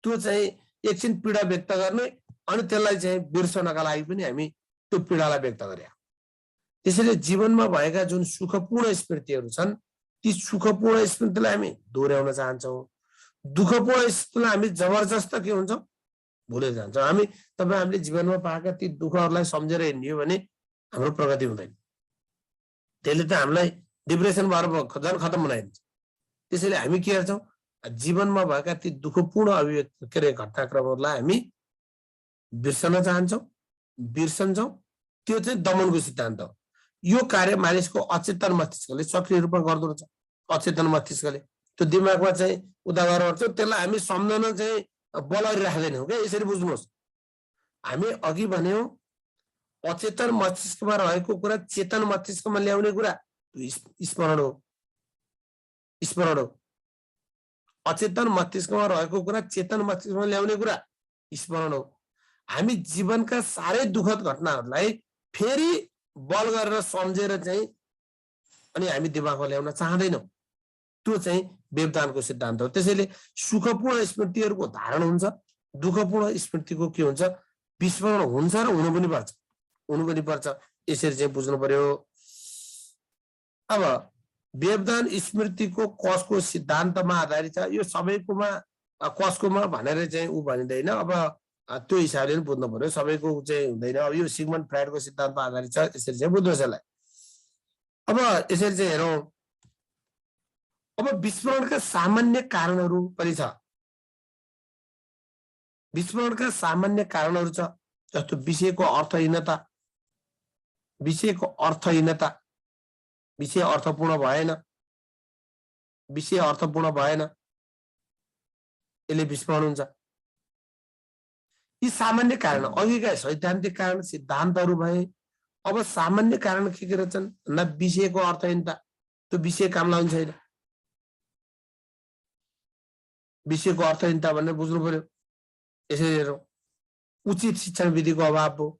त्यो चाहिँ एकछिन पीडा व्यक्त गर्ने अनि त्यसलाई चाहिँ बिर्सनका लागि पनि हामी त्यो पीडालाई व्यक्त गरे। त्यसैले जीवनमा भएका जुन सुखपूर्ण स्मृतिहरू छन् ती सुखपूर्ण स्मृतिलाई हामी दोहोऱ्याउन चाहन्छौँ। दुःखपूर्ण स्मृतिलाई हामी जबरजस्त के हुन्छौँ, भुलेर जान्छौँ। हामीले जीवनमा पाएका ती दुःखहरूलाई सम्झेर हिँड्यो भने हाम्रो प्रगति हुँदैन। त्यसले त हामीलाई डिप्रेसन भएर झन् खतम बनाइदिन्छ। त्यसैले हामी के गर्छौँ, जीवनमा भएका ती दुःखपूर्ण अभिव्यक्ति घटनाक्रमहरूलाई हामी बिर्सन्छौँ। त्यो चाहिँ दमनको सिद्धान्त हो। यो कार्य मानिसको अचेतन मस्तिष्कले सक्रिय रूपमा गर्दो रहेछ। अचेतन मस्तिष्कले त्यो दिमागमा चाहिँ उदागर गर्छ, त्यसलाई हामी सम्झन चाहिँ बलरी राख्दैनौँ क्या। यसरी बुझ्नुहोस्, हामी अघि भन्यौँ अचेतन मस्तिष्कमा रहेको कुरा चेतन मस्तिष्कमा ल्याउने कुरा स्मरण हो। अचेतन मस्तिष्कमा रहेको कुरा चेतन मस्तिष्कमा ल्याउने कुरा स्मरण हो। हामी जीवनका साह्रै दुःखद घटनाहरूलाई फेरि बल गरेर सम्झेर चाहिँ अनि हामी दिमागमा ल्याउन चाहँदैनौँ। त्यो चाहिँ व्यवधानको सिद्धान्त हो। त्यसैले सुखपूर्ण स्मृतिहरूको धारण हुन्छ, दुःखपूर्ण स्मृतिको के हुन्छ, विस्मरण हुन्छ र हुनु पनि पर्छ। यसरी चाहिँ बुझ्नु पर्यो। अब व्यवधान स्मृतिको कसको सिद्धान्तमा आधारित छ, यो सबैकोमा कसकोमा भनेर चाहिँ ऊ भनिँदैन। अब त्यो हिसाबले पनि बुझ्नु पर्यो, सबैको चाहिँ हुँदैन। अब यो सिगमन्ड फ्राइडको सिद्धान्तमा आधारित छ, यसरी चाहिँ बुझ्नुहोस् यसलाई। अब यसरी चाहिँ हेरौँ, अब विस्मरणका सामान्य कारणहरू पनि छ। विस्मरणका सामान्य कारणहरू छ, जस्तो विषयको अर्थहीनता, विषय अर्थपूर्ण भएन, यसले विस्मरण हुन्छ। यी सामान्य कारण, अघिका सैद्धान्तिक कारण सिद्धान्तहरू भए। अब सामान्य कारण के रहेछन् न, विषयको अर्थहीनता, त्यो विषय काम लाग्ने छैन। विषयको अर्थहीनता भनेर बुझ्नु पर्यो। यसरी हेरौँ, उचित शिक्षण विधिको अभाव हो।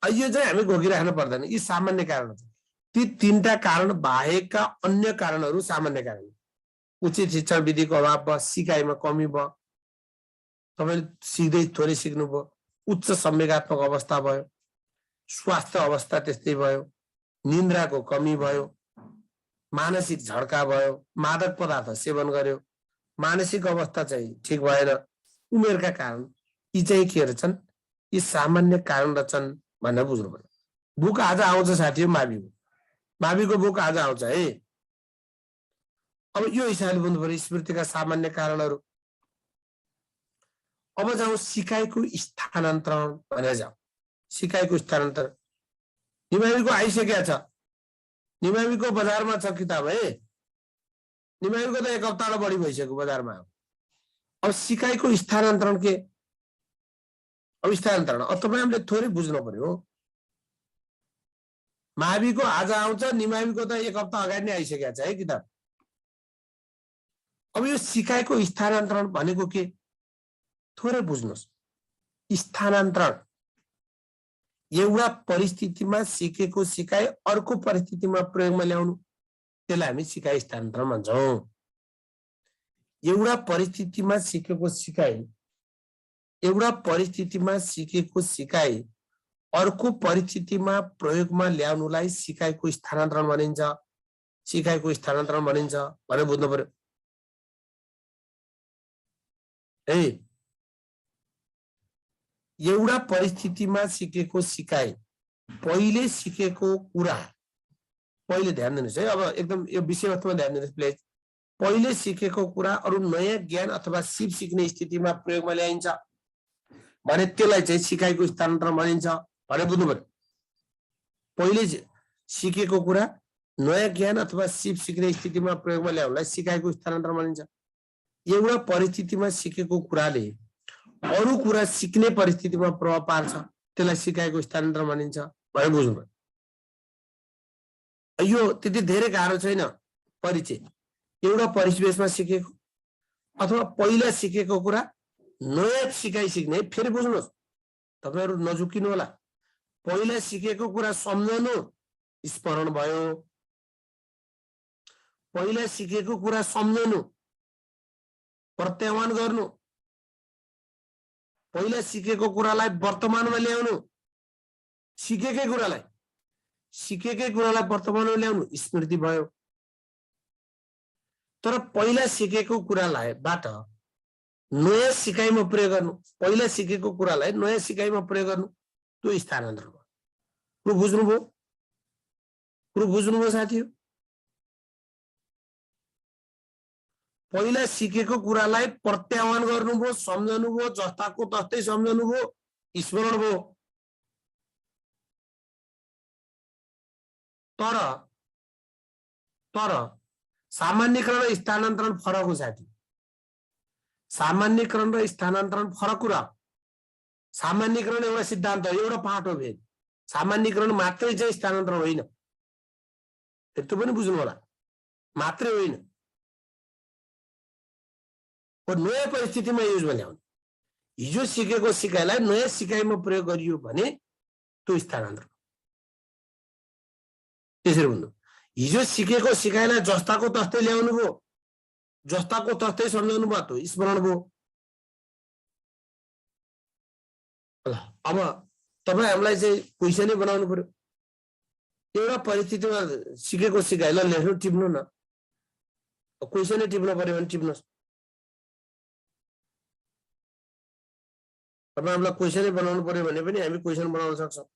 यो चाहिँ हामी घोकिराख्नु पर्दैन, यी सामान्य कारण छन्। ती तीनटा कारण बाहेकका अन्य कारणहरू सामान्य कारण। उचित शिक्षण विधिको अभाव भयो, सिकाइमा कमी भयो, तपाईँले सिक्दै थोरै सिक्नुभयो, उच्च संवेगात्मक अवस्था भयो, स्वास्थ्य अवस्था त्यस्तै भयो, निन्द्राको कमी भयो, मानसिक झड्का भयो, मादक पदार्थ सेवन गर्यो, मानसिक अवस्था चाहिँ ठिक भएन, उमेरका कारण, यी चाहिँ के रहेछन्, यी सामान्य कारण रहेछन् भनेर बुझ्नु पर्यो। बुक आज आउँछ साथी, माविको बुक आज आउँछ है। अब यो हिसाबले बुझ्नु पर्यो स्मृतिका सामान्य कारणहरू। अब जाउँ सिकाइको स्थानान्तरण भनेर जाउँ। सिकाइको स्थानान्तरण निमाविको आइसकेको छ, निमाविको बजारमा छ किताब है। निमाविको त 1 हप्ता बढी भइसक्यो बजारमा। अब सिकाइको स्थानान्तरण के? अब स्थानान्तरण अब तपाईहरुले थोरै बुझ्नु पर्यो। माविको आज आउँछ, निमाविको त 1 हप्ता अगाडि नै आइसकेको छ है किताब। अब यो सिकाइको स्थानान्तरण भनेको के? थोरै बुझ्नुस्। स्थानान्तरण एउटा परिस्थितिमा सिकेको सिकाइ अर्को परिस्थितिमा प्रयोगमा ल्याउनु, त्यसलाई हामी सिकाइ स्थानान्तरण भन्छौं। एउटा परिस्थितिमा सिकेको सिकाइ एउटा परिस्थितिमा सिकेको सिकाइ अर्को परिस्थितिमा प्रयोगमा ल्याउनुलाई सिकाइको स्थानान्तरण भनिन्छ। सिकाइको स्थानान्तरण भनिन्छ भनेर बुझ्नु पर्यो है। एउटा परिस्थितिमा सिकेको सिकाइ पहिले सिकेको कुरा, पहिले ध्यान दिनुहोस् है, अब एकदम यो विषयवस्तुमा ध्यान दिनुहोस् प्लिज। पहिले सिकेको कुरा अरु नयाँ ज्ञान अथवा सिप सिक्ने स्थितिमा प्रयोगमा ल्याइन्छ भने त्यसलाई चाहिँ सिकाइको स्थानान्तरण भनिन्छ भनेर बुझ्नु पर्यो। पहिले सिकेको कुरा नयाँ ज्ञान अथवा सिप सिक्ने स्थितिमा प्रयोगमा ल्याउनलाई सिकाइको स्थानान्तरण भनिन्छ। एउटा परिस्थितिमा सिकेको कुराले अरु कुरा सिक्ने परिस्थितिमा प्रभाव पार्छ, त्यसलाई सिकाइको स्थानान्तरण भनिन्छ भनेर बुझ्नु पर्यो। यो त्यति धेरै गाह्रो छैन परिचय। एउटा परिवेशमा सिकेको अथवा पहिला सिकेको कुरा नयाँ सिकाइ सिक्ने, फेरि बुझ्नुहोस् तपाईहरु नझुकिनु होला। पहिला सिकेको कुरा सम्झनु स्मरण भयो, पहिला सिकेको कुरा सम्झनु प्रत्याह्वान गर्नु, पहिला सिकेको कुरालाई वर्तमानमा ल्याउनु, सिकेकै कुरालाई वर्तमानमा ल्याउनु स्मृति भयो। तर पहिला सिकेको कुरालाई बाट नयाँ सिकाइमा प्रयोग गर्नु, पहिला सिकेको कुरालाई नयाँ सिकाइमा प्रयोग गर्नु त्यो स्थानान्तरण हो। कुरो बुझ्नुभयो? कुरो बुझ्नुभयो साथीहरु? पहिला सिकेको कुरालाई प्रत्याह्वान गर्नुभयो, सम्झनुभयो, जस्ताको तस्तै सम्झनुभयो, स्मरण भयो। तर सामान्यकरण र स्थानान्तरण फरक हो साथी। सामान्यकरण र स्थानान्तरण फरक कुरा। सामान्यकरण एउटा सिद्धान्त हो, एउटा पाठ हो भेद। सामान्यकरण मात्रै चाहिँ स्थानान्तरण होइन, त्यो पनि बुझ्नु होला। मात्रै होइन, नयाँ परिस्थितिमा युजमा ल्याउने। हिजो सिकेको सिकाइलाई नयाँ सिकाइमा प्रयोग गरियो भने त्यो स्थानान्तरण। त्यसरी भन्नु, हिजो सिकेको सिकाइलाई जस्ताको तस्तै ल्याउनु भयो, जस्ताको तस्तै सम्झाउनु भयो, त्यो स्मरण भयो। अब तपाईँ हामीलाई चाहिँ क्वेसनै बनाउनु पर्यो। एउटा परिस्थितिमा सिकेको सिकाइलाई लेख्नु, टिप्नु न। क्वेसनै टिप्नु पर्यो भने टिप्नुहोस्। तपाईँ हामीलाई क्वेसनै बनाउनु पर्यो भने पनि हामी क्वेसन बनाउन सक्छौँ।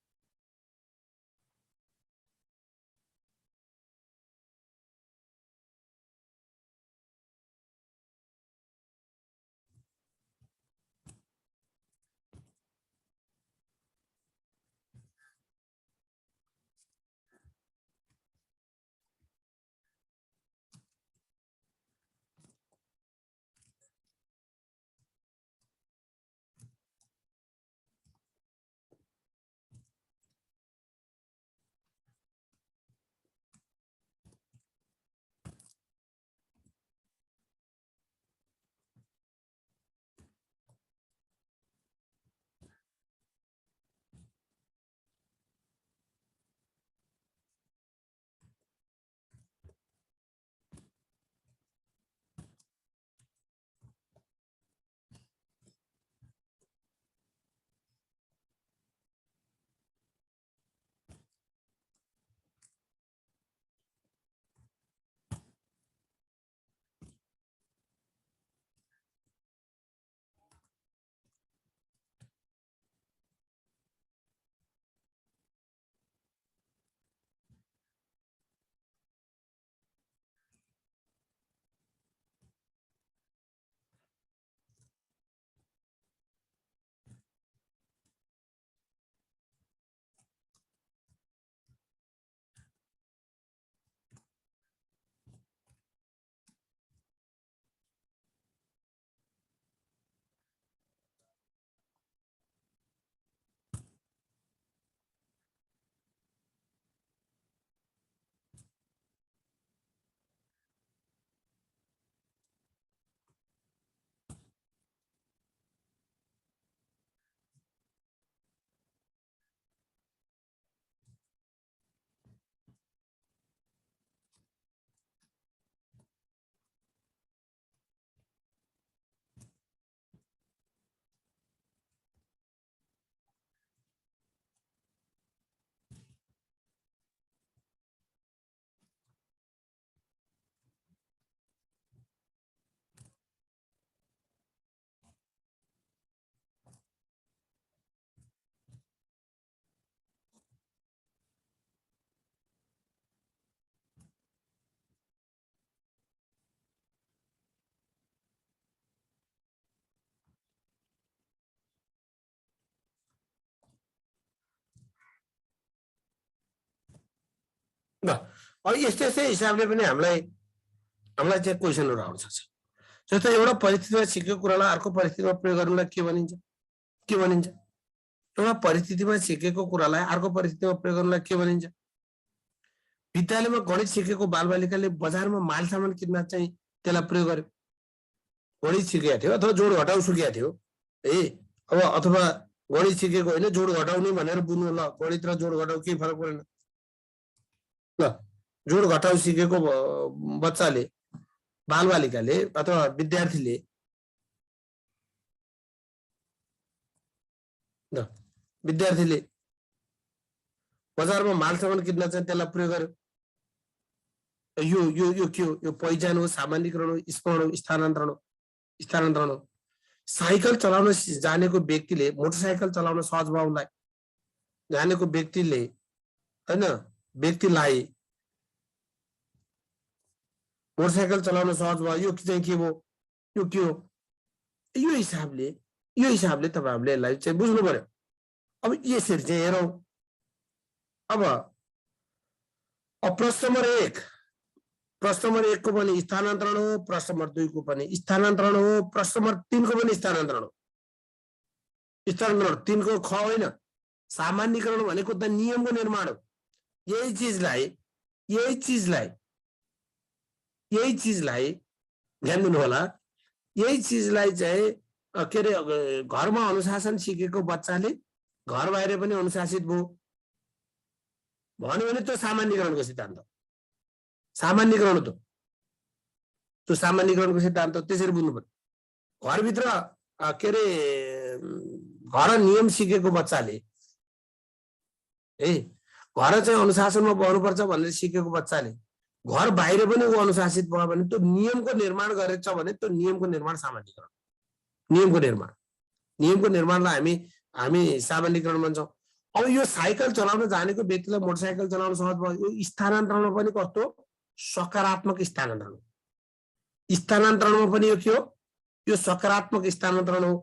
अब यस्तै यस्तै हिसाबले पनि हामीलाई चाहिँ क्वेसनहरु आउन सक्छ। जस्तो एउटा परिस्थितिमा सिकेको कुरालाई अर्को परिस्थितिमा प्रयोग गर्नलाई के भनिन्छ? एउटा परिस्थितिमा सिकेको कुरालाई अर्को परिस्थितिमा प्रयोग गर्नलाई के भनिन्छ? विद्यालयमा गणित सिकेको बालबालिकाले बजारमा माल सामान किन्न चाहिँ त्यसलाई प्रयोग गर्यो। गणित सिकेको थियो अथवा जोड घटाउ सिकेको थियो है, अब अथवा गणित सिकेको होइन जोड घटाउने भनेर बुझ्नु। ल गणित र जोड घटाउ केही फरक परेन। ल जोड घटाउ सिकेको बच्चाले बालबालिकाले अथवा विद्यार्थीले बजारमा माल सामान किन्न चाहिँ त्यसलाई प्रयोग गर्यो। यो यो यो के हो? यो पहिचान हो, सामान्यीकरण हो, स्मरण हो, स्थानान्तरण हो। साइकल चलाउन जानेको व्यक्तिले मोटरसाइकल चलाउन सहज भयो उनलाई। जानेको व्यक्तिले हैन, व्यक्तिलाई मोटरसाइकल चलाउन सहज भयो। यो चाहिँ के भयो? यो के हो? यो हिसाबले तपाईहरुले यसलाई चाहिँ बुझ्नु पर्यो। अब यसरी चाहिँ हेरौं। अब प्रश्न नम्बर 1 को पनि स्थानान्तरण हो, प्रश्न नम्बर 2 को पनि स्थानान्तरण हो, प्रश्न नम्बर 3 को पनि स्थानान्तरण हो। स्थानान्तरण 3 को ख होइन, सामान्यीकरण भनेको त नियमको निर्माण हो। यही चीजलाई ध्यान दिनु होला। यही चीजलाई चाहिँ के रे घरमा अनुशासन सिकेको बच्चाले घर बाहिर पनि अनुशासित भयो भन्यो भने त्यो सामान्यीकरणको सिद्धान्त। सामान्यीकरणको सिद्धान्त त्यसरी बुझ्नु पर्यो। घरभित्र के रे घर नियम सिकेको बच्चाले घर चाहिँ अनुशासनमा बस्नुपर्छ भनेर सिकेको बच्चाले घर बाहिर पनि ऊ अनुशासित भयो भने त्यो नियमको निर्माण गरेछ भने त्यो नियमको निर्माण सामान्यीकरण। नियमको निर्माणलाई हामी सामान्यीकरण भन्छौँ। अब यो साइकल चलाउन जानेको व्यक्तिलाई मोटरसाइकल चलाउन सहज भयो। यो स्थानान्तरणमा पनि कस्तो सकारात्मक स्थानान्तरण हो। स्थानान्तरणमा पनि यो के हो? यो सकारात्मक स्थानान्तरण हो।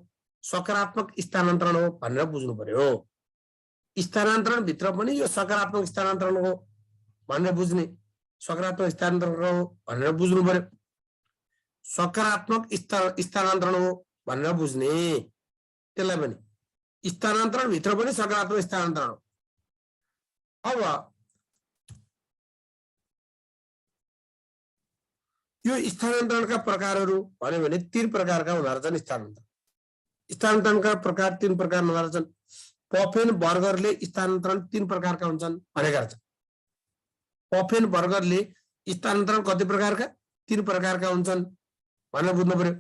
सकारात्मक स्थानान्तरण हो भनेर बुझ्नु पर्यो। स्थानान्तरण भित्र पनि यो सकारात्मक स्थानान्तरण हो भनेर बुझ्ने, सकारात्मक स्थानान्तरण हो भनेर बुझ्नु पर्यो। सकारात्मक स्थानान्तरण हो भनेर बुझ्ने, त्यसलाई पनि स्थानान्तरण भित्र पनि सकारात्मक स्थानान्तरण हो। अब यो स्थानान्तरणका प्रकारहरू भन्यो भने 3 प्रकारका हुँदा रहेछन्। स्थानान्तरणका प्रकार 3 प्रकार हुँदा रहेछन्। पफेनबर्गरले स्थानान्तरण 3 प्रकारका हुन्छन् भनेका रहेछन्। पफेनबर्गरले स्थानान्तरण कति प्रकारका? 3 प्रकारका हुन्छन् भनेर बुझ्नु पर्यो।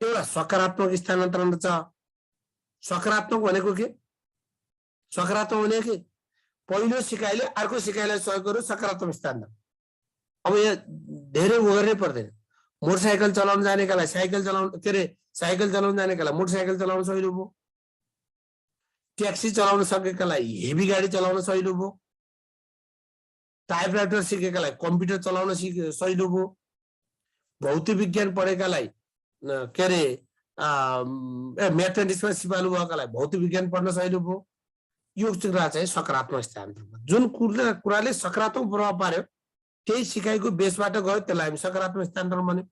एउटा सकारात्मक स्थानान्तरण छ। सकारात्मक भनेको के? सकारात्मक भनेको के? पहिलो सिकाइले अर्को सिकाइलाई सहयोग गर्यो, सकारात्मक स्थानान्तरण। अब यहाँ धेरै उगर्नै पर्दैन। मोटरसाइकल चलाउन जानेकालाई साइकल चलाउन जानेकालाई मोटरसाइकल चलाउन सजिलो भयो। ट्याक्सी चलाउन सकेकालाई हेभी गाडी चलाउन सजिलो भयो। टाइपराइटर सिकेकालाई कम्प्युटर चलाउन सजिलो भयो। भौतिक विज्ञान पढेकालाई के रे म्याथमेटिक्समा सिपालु भएकालाई भौतिक विज्ञान पढ्न सजिलो भयो। यो कुरा चाहिँ सकारात्मक स्थानान्तरण। जुन कुराले सकारात्मक प्रभाव पार्यो त्यही सिकाइको बेसबाट गयो, त्यसलाई हामी सकारात्मक स्थानान्तरण भन्यो।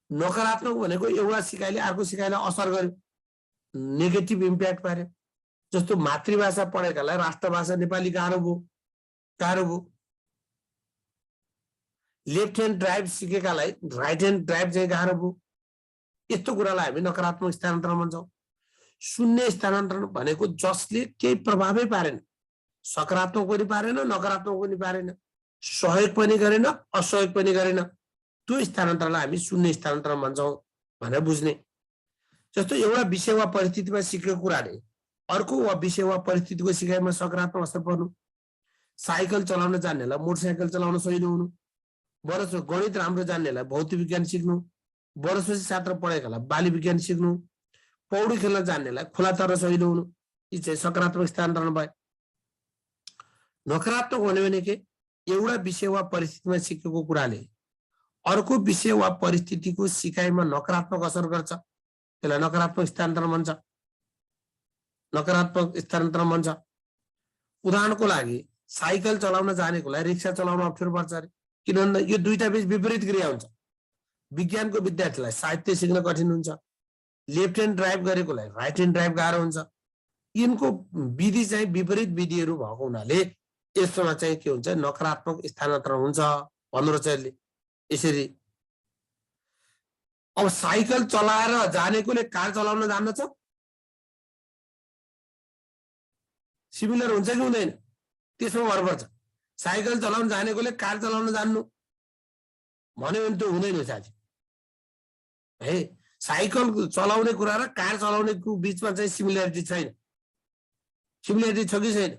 नकारात्मक भनेको एउटा सिकाइले अर्को सिकाइलाई असर गर्यो, नेगेटिभ इम्प्याक्ट पार्यो। जस्तो मातृभाषा पढेकालाई राष्ट्रभाषा नेपाली गाह्रो भयो। लेफ्ट ह्यान्ड ड्राइभ सिकेकालाई राइट ह्यान्ड ड्राइभ चाहिँ गाह्रो भयो। यस्तो कुरालाई हामी नकारात्मक स्थानान्तरण भन्छौँ। शून्य स्थानान्तरण भनेको जसले केही प्रभावै पारेन, सकारात्मक पनि पारेन, नकारात्मक पनि पारेन, सहयोग पनि गरेन, असहयोग पनि गरेन, त्यो स्थानान्तरणलाई हामी शून्य स्थानान्तरण भन्छौँ भनेर बुझ्ने। जस्तो एउटा विषय वा परिस्थितिमा सिकेको कुराले अर्को वा विषय वा परिस्थितिको सिकाइमा सकारात्मक असर पर्नु। साइकल चलाउन जान्नेलाई मोटरसाइकल चलाउन सजिलो हुनु, वर्ष गणित राम्रो जान्नेलाई भौतिक विज्ञान सिक्नु, वर्षपछि छात्र पढेकालाई बाली विज्ञान सिक्नु, पौडी खेल्न जान्नेलाई खोला तर्न सजिलो हुनु। यी चाहिँ सकारात्मक स्थानान्तरण भयो। नकारात्मक भन्यो भने के? एउटा विषय वा परिस्थितिमा सिकेको कुराले अर्को विषय वा परिस्थितिको सिकाइमा नकारात्मक असर गर्छ, त्यसलाई नकारात्मक स्थानान्तरण भन्छ। उदाहरणको लागि साइकल चलाउन जानेकोलाई रिक्सा चलाउन अप्ठ्यारो पर्छ अरे, किनभने यो दुईटा बीच विपरीत क्रिया हुन्छ। विज्ञानको विद्यार्थीलाई साहित्य सिक्न कठिन हुन्छ, लेफ्ट ह्यान्ड ड्राइभ गरेकोलाई राइट ह्यान्ड ड्राइभ गाह्रो हुन्छ। यिनको विधि चाहिँ विपरीत विधिहरू भएको हुनाले यसमा चाहिँ के हुन्छ, नकारात्मक स्थानान्तरण हुन्छ भन्नु रहेछ यसले। यसरी अब साइकल चलाएर जानेकोले कार चलाउन जान्दछ, सिमिलर हुन्छ कि हुँदैन? त्यसमा भर पर्छ। साइकल चलाउन जानेकोले कार चलाउन जान्नु भन्यो भने त्यो हुँदैन साथी है। साइकल चलाउने कुरा र कार चलाउनेको बिचमा चाहिँ सिमिल्यारिटी छैन। सिमिल्यारिटी छ कि छैन?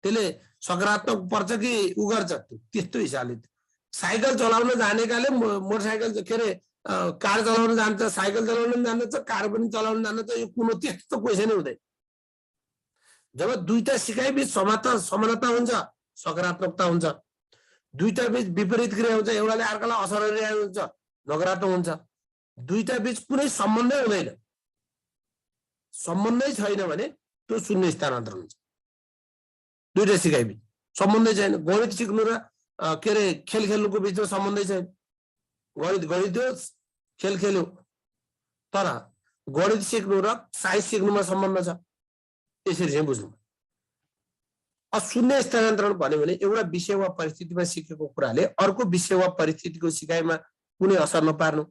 त्यसले सकारात्मक पर्छ कि उ गर्छ? त्यस्तो हिसाबले साइकल चलाउन जानेकाले मोटरसाइकल के अरे कार चलाउन जान्छ, साइकल चलाउन पनि जान्दछ, कार पनि चलाउन जान्दछ, यो कुनै त्यस्तो क्वेसनै हुँदैन। जब दुईटा सिकाइ बीच समानता हुन्छ, सकारात्मकता हुन्छ, दुईटा बीच विपरीत क्रिया हुन्छ, एउटाले अर्कालाई असर गरिरहेको हुन्छ, नकारात्मक हुन्छ। दुईटा बीच कुनै सम्बन्धै हुँदैन, सम्बन्धै छैन भने त्यो शून्य स्थानान्तरण हुन्छ। दुईटा सिकाइ बीच सम्बन्धै छैन। गणित सिक्नु र के अरे खेल खेल्नुको बिचमा सम्बन्धै छैन। गणित गणित खेल खेल्यो, तर गणित सिक्नु र साइन्स सिक्नुमा सम्बन्ध छ। यसरी चाहिँ बुझ्नु। शून्य स्थानान्तरण भन्यो भने एउटा विषय वा परिस्थितिमा सिकेको कुराले अर्को विषय वा परिस्थितिको सिकाइमा कुनै असर नपार्नु।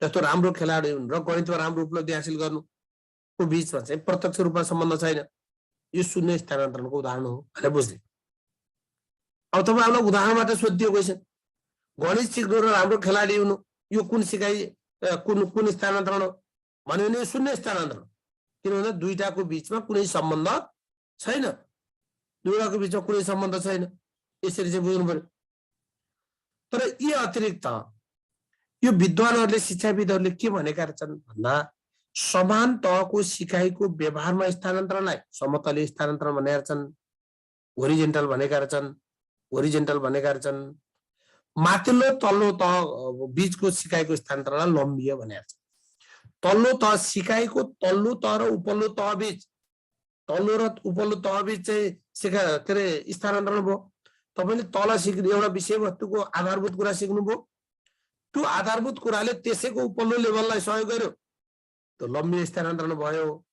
जस्तो राम्रो खेलाडी हुनु र गणितमा राम्रो उपलब्धि हासिल गर्नुको बिचमा चाहिँ प्रत्यक्ष रूपमा सम्बन्ध छैन। यो शून्य स्थानान्तरणको उदाहरण हो भनेर बुझ्ने। अब तपाईँहरूलाई उदाहरणबाट सोधियो क्वेसन, गणित सिक्नु र राम्रो खेलाडी हुनु यो कुन सिकाइ कुन स्थानान्तरण हो भन्यो भने शून्य स्थानान्तरण। किनभने दुईटाको बिचमा कुनै सम्बन्ध छैन, दुईटाको बिचमा कुनै सम्बन्ध छैन। यसरी चाहिँ बुझ्नु पर्यो। तर यी अतिरिक्त यो विद्वानहरूले शिक्षाविदहरूले के भनेका छन् भन्दा समान तहको सिकाइको व्यवहारमा स्थानान्तरणलाई समतलीय स्थानान्तरण भनेका छन्, होरिजेन्टल भनेका छन्, होरिजेन्टल भनेका छन्। माथिल्लो तल्लो तह बीचको सिकाइको स्थानान्तरणलाई लम्बीय भनेका छन्। तल्लो तह सिकाइको तल्लो तह र उपल्लो तह बीच, तल्लो र उपल्लो तह बीच चाहिँ के अरे स्थानान्तरण भयो। तपाईँले तल सिक्ने एउटा विषयवस्तुको आधारभूत कुरा सिक्नुभयो, त्यो आधारभूत कुराले त्यसैको उपल्लो लेभललाई सहयोग गर्यो, त्यो लम्बीय स्थानान्तरण भयो।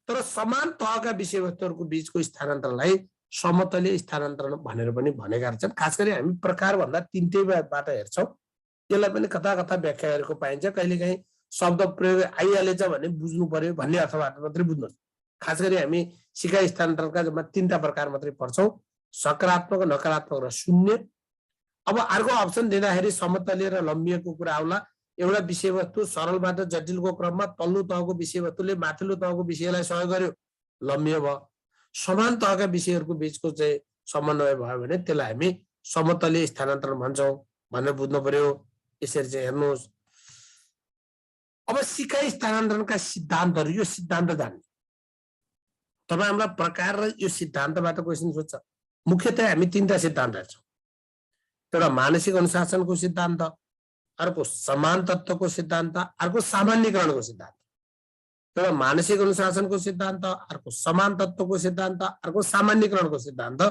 तर समान तहका विषयवस्तुहरूको बीचको स्थानान्तरणलाई समतलीय स्थानान्तरण भनेर पनि भनेका छन्। खास गरी हामी प्रकार भन्दा तीनटैबाट हेर्छौँ। यसलाई पनि कता कता व्याख्या गरेको पाइन्छ। कहिलेकाहीँ शब्द प्रयोग आइहालेछ भने बुझ्नु पर्यो भन्ने अर्थबाट मात्रै बुझ्नुहोस्। खास गरी हामी सिकाइ स्थानान्तरणका जम्मा तीनटा प्रकार मात्रै पढ्छौँ, सकारात्मक, नकारात्मक र शून्य। अब अर्को अप्सन दिँदाखेरि समतलीय र लम्बीयको कुरा आउला। एउटा विषयवस्तु सरलबाट जटिलको क्रममा तल्लो तहको विषयवस्तुले माथिल्लो तहको विषयलाई सहयोग गर्यो, लम्बीय भयो। समान तहका विषयहरूको बीचको चाहिँ समन्वय भयो भने त्यसलाई हामी समतलीय स्थानान्तरण भन्छौँ भनेर बुझ्नु पर्यो। यसरी चाहिँ हेर्नुहोस्। अब सिकाइ स्थानान्तरणका सिद्धान्तहरू, यो सिद्धान्त जान्ने तपाईँ हामीलाई प्रकार र यो सिद्धान्तबाट क्वेसन सोध्छ। मुख्यतया हामी तीनटा सिद्धान्त हेर्छौँ। एउटा मानसिक अनुशासनको सिद्धान्त, अर्को समान तत्त्वको सिद्धान्त, अर्को सामान्यकरणको सिद्धान्त। एउटा मानसिक अनुशासनको सिद्धान्त, अर्को समान तत्त्वको सिद्धान्त, अर्को सामान्यकरणको सिद्धान्त।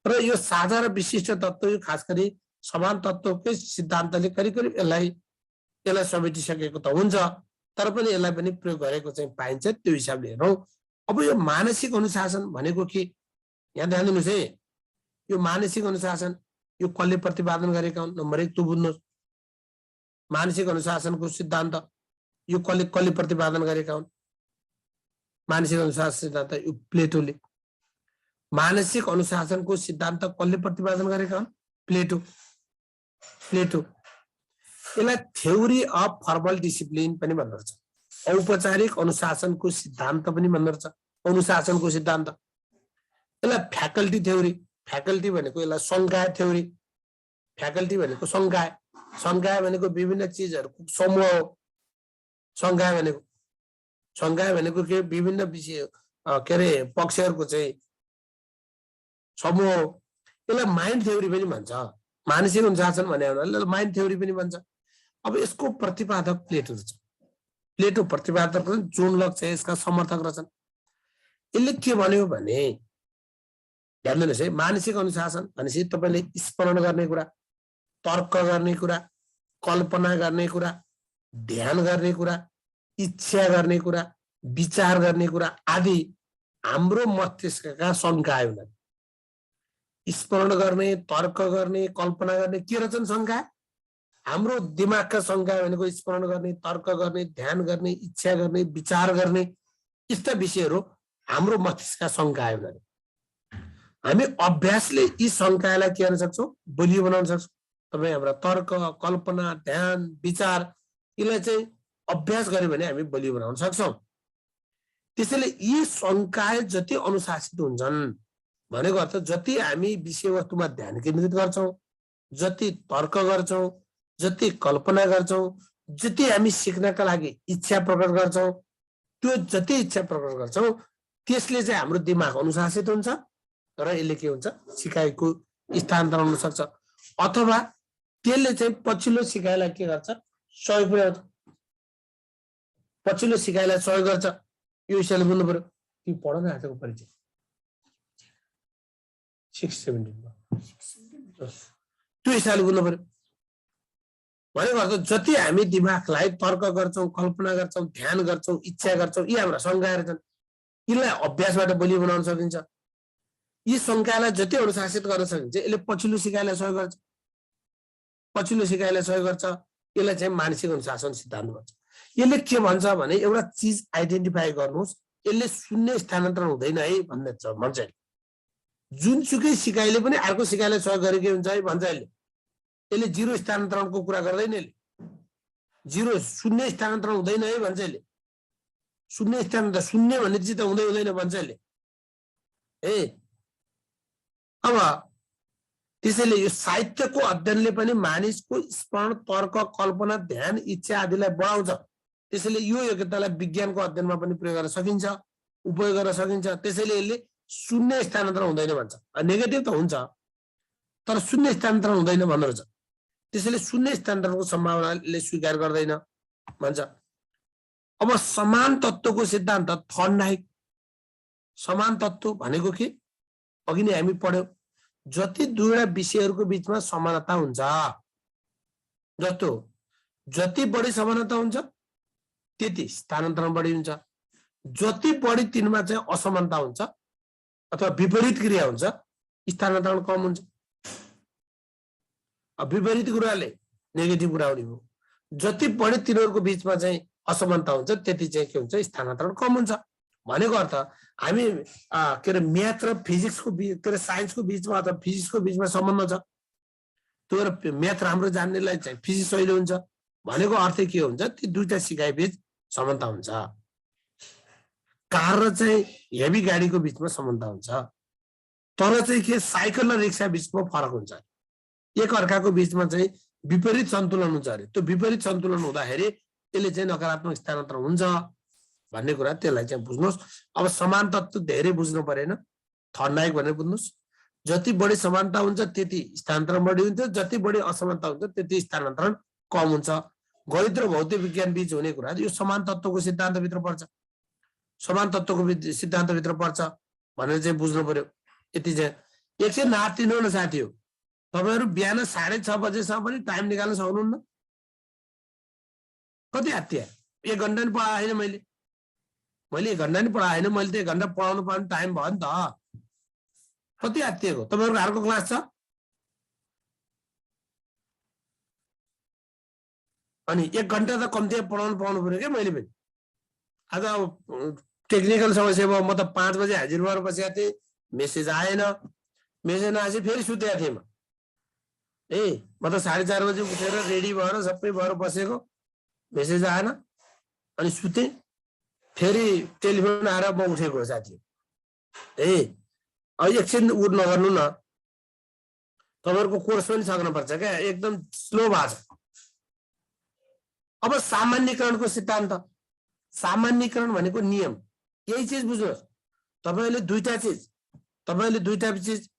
र यो साझा र विशिष्ट तत्त्व यो खास गरी समान तत्त्वकै सिद्धान्तले करिब करिब यसलाई समेटिसकेको त हुन्छ, तर पनि यसलाई पनि प्रयोग गरेको चाहिँ पाइन्छ। त्यो हिसाबले हेरौँ। अब यो मानसिक अनुशासन भनेको के, यहाँ ध्यान दिनुहोस् है। यो मानसिक अनुशासन यो कसले प्रतिपादन गरेका हुन्? नम्बर 1 त्यो बुझ्नुहोस्। मानसिक अनुशासनको सिद्धान्त यो कसले प्रतिपादन गरेका हुन्? मानसिक अनुशासन सिद्धान्त यो प्लेटोले। मानसिक अनुशासनको सिद्धान्त कसले प्रतिपादन गरेका हुन्? प्लेटो। यसलाई थ्योरी अफ फर्मल डिसिप्लिन पनि भन्दो रहेछ, औपचारिक अनुशासनको सिद्धान्त पनि भन्दो रहेछ, अनुशासनको सिद्धान्त। यसलाई फ्याकल्टी थ्योरी, फ्याकल्टी भनेको यसलाई संकाय थ्योरी, फ्याकल्टी भनेको संकाय, संकाय भनेको विभिन्न चिजहरूको समूह हो। संकाय भनेको के, विभिन्न विषय के अरे पक्षहरूको चाहिँ समूह हो। यसलाई माइन्ड थ्योरी पनि भन्छ। मानसिक अनुशासन भने माइन्ड थ्योरी पनि भन्छ। अब यसको प्रतिपादक प्लेटो छ। प्लेटो प्रतिपादक जोन लक चाहिँ यसका समर्थक रहेछन्। यसले के भन्यो भने ध्यान दिनुहोस् है, मानसिक अनुशासन भनेपछि तपाईले स्मरण गर्ने कुरा, तर्क गर्ने कुरा, कल्पना गर्ने कुरा, ध्यान गर्ने कुरा, इच्छा गर्ने कुरा, विचार गर्ने कुरा आदि हाम्रो मस्तिष्कका संकाय हुन्। स्मरण गर्ने, तर्क गर्ने, कल्पना गर्ने के रहेछन् संकाय? हाम्रो दिमागका संकाय भनेको स्मरण गर्ने, तर्क गर्ने, ध्यान गर्ने, इच्छा गर्ने, विचार गर्ने यस्ता विषयहरू हाम्रो मस्तिष्कका संकाय हुन्। हामी अभ्यासले यी संकायलाई के गर्न सक्छौँ? बलियो बनाउन सक्छौँ। तपाईँ हाम्रा तर्क, कल्पना, ध्यान, विचार यसलाई चाहिँ अभ्यास गर्यो भने हामी बलियो बनाउन सक्छौँ। त्यसैले यी संकाय जति अनुशासित हुन्छन् भनेको अर्थ जति हामी विषयवस्तुमा ध्यान केन्द्रित गर्छौँ, जति तर्क गर्छौँ, जति कल्पना गर्छौँ, जति हामी सिक्नका लागि इच्छा प्रकट गर्छौँ, त्यो जति इच्छा प्रकट गर्छौँ त्यसले चाहिँ हाम्रो दिमाग अनुशासित हुन्छ र यसले के हुन्छ? सिकाइको स्थानान्तरण हुन सक्छ अथवा त्यसले चाहिँ पछिल्लो सिकाइलाई के गर्छ? सहयोग पुर्याउँछ। पछिल्लो सिकाइलाई सहयोग गर्छ। यो विषयले बुझ्नु पर्यो। ती पढ्न आजको परिचय 6-17 त्यो हिसाबले बुझ्नु पर्यो। भनेको अर्थ जति हामी दिमागलाई तर्क गर्छौँ, कल्पना गर्छौँ, ध्यान गर्छौँ, इच्छा गर्छौँ, यी हाम्रा संकायहरू छन्। यिनलाई अभ्यासबाट बलियो बनाउन सकिन्छ। यी संकायलाई जति अनुशासित गर्न सकिन्छ यसले पछिल्लो सिकाइलाई सहयोग गर्छ। पछिल्लो सिकाइलाई सहयोग गर्छ। यसलाई चाहिँ मानसिक अनुशासन सिद्धान्त भन्छ। यसले के भन्छ भने एउटा चिज आइडेन्टिफाई गर्नुहोस्, यसले शून्य स्थानान्तरण हुँदैन है भन्छ। जुनसुकै सिकाइले पनि अर्को सिकाइलाई सहयोग गरेकै हुन्छ है भन्छ। यसले जिरो स्थानान्तरणको कुरा गर्दैन। यसले जिरो शून्य स्थानान्तरण हुँदैन है भन्छ। यसले शून्य स्थानान्तरण, शून्य भन्ने चिज त हुँदै हुँदैन भन्छ यसले। अब त्यसैले यो साहित्यको अध्ययनले पनि मानिसको स्मरण, तर्क, कल्पना, ध्यान, इच्छा आदिलाई बढाउँछ। त्यसैले यो योग्यतालाई विज्ञानको अध्ययनमा पनि प्रयोग गर्न सकिन्छ, उपयोग गर्न सकिन्छ। त्यसैले यसले शून्य स्थानान्तरण हुँदैन भन्छ। नेगेटिभ त हुन्छ तर शून्य स्थानान्तरण हुँदैन भन्दो रहेछ। त्यसैले शून्य स्थानान्तरणको सम्भावनाले स्वीकार गर्दैन भन्छ। अब समान तत्त्वको सिद्धान्त थर्नडाइक। समान तत्त्व भनेको के? अघि नै हामी पढ्यौं, जति दुईवटा विषयहरूको बीचमा समानता हुन्छ, जस्तो जति बढी समानता हुन्छ त्यति स्थानान्तरण बढी हुन्छ। जति बढी तिनमा चाहिँ असमानता हुन्छ अथवा विपरीत क्रिया हुन्छ स्थानान्तरण कम हुन्छ। विपरीत कुराले नेगेटिभ कुरा हुने हो। जति बढी तिनीहरूको बीचमा चाहिँ असमानता हुन्छ त्यति चाहिँ के हुन्छ? स्थानान्तरण कम हुन्छ। भनेको अर्थ हामी के अरे म्याथ र फिजिक्सको के अरे साइन्सको बीचमा अथवा फिजिक्सको बीचमा सम्बन्ध छ। त्यो म्याथ राम्रो जान्नेलाई चाहिँ फिजिक्स सजिलो हुन्छ भनेको अर्थ के हुन्छ? ती दुईटा सिकाइ बीच समानता हुन्छ। कार र चाहिँ हेभी गाडीको बीचमा समानता हुन्छ तर चाहिँ के साइकल र रिक्सा बीचमा फरक हुन्छ। एक अर्काको बीचमा चाहिँ विपरीत सन्तुलन हुन्छ अरे। त्यो विपरीत सन्तुलन हुँदाखेरि यसले चाहिँ नकारात्मक स्थानान्तरण हुन्छ भन्ने कुरा त्यसलाई चाहिँ बुझ्नुहोस्। अब समान तत्त्व धेरै बुझ्नु परेन, थर्नडाइक भनेर बुझ्नुहोस्। जति बढी समानता हुन्छ त्यति स्थानान्तरण बढी हुन्छ, जति बढी असमानता हुन्छ त्यति स्थानान्तरण कम हुन्छ। गणित र भौतिक विज्ञान बीच हुने कुरा यो समान तत्त्वको सिद्धान्तभित्र पर्छ। समान तत्त्वको सिद्धान्तभित्र पर्छ भनेर चाहिँ बुझ्नु पर्यो। यति चाहिँ एकछिन नातिनु न साथी हो। तपाईहरु बिहान 6:30 बजेसम्म पनि टाइम निकाल्न सक्नुहुन्न? कति हत्या? 1 घण्टा नि पढाएन मैले। 1 घण्टा नि पढाएन मैले, त 1 घण्टा पढाउनु पर्ने टाइम भयो नि त। कति हत्याको? तपाईहरुको अर्को क्लास छ अनि 1 घण्टा त कम्ती पढाउनु पाउनु पर्यो के मैले पनि। आज टेक्निकल समस्या भयो। म त 5 बजे हाजिर भएर बसेको थिएँ, मेसेज आएन। मेसेज नआएपछि फेरि सुतेको थिएँ म। म त 4:30 बजे उठेर रेडी भएर सबै भएर बसेको, मेसेज आएन अनि सुते। फेरि टेलिफोन आएर म उठेको साथी। अब एकछिन उठ नगर्नु न, तपाईहरुको कोर्स पनि सक्नुपर्छ क्या, एकदम स्लो भएको छ। अब सामान्यकरणको सिद्धान्त। सामान्यकरण भनेको नियम। यही चीज बुझ्नुहोस्। तपाईले दुईटा चीज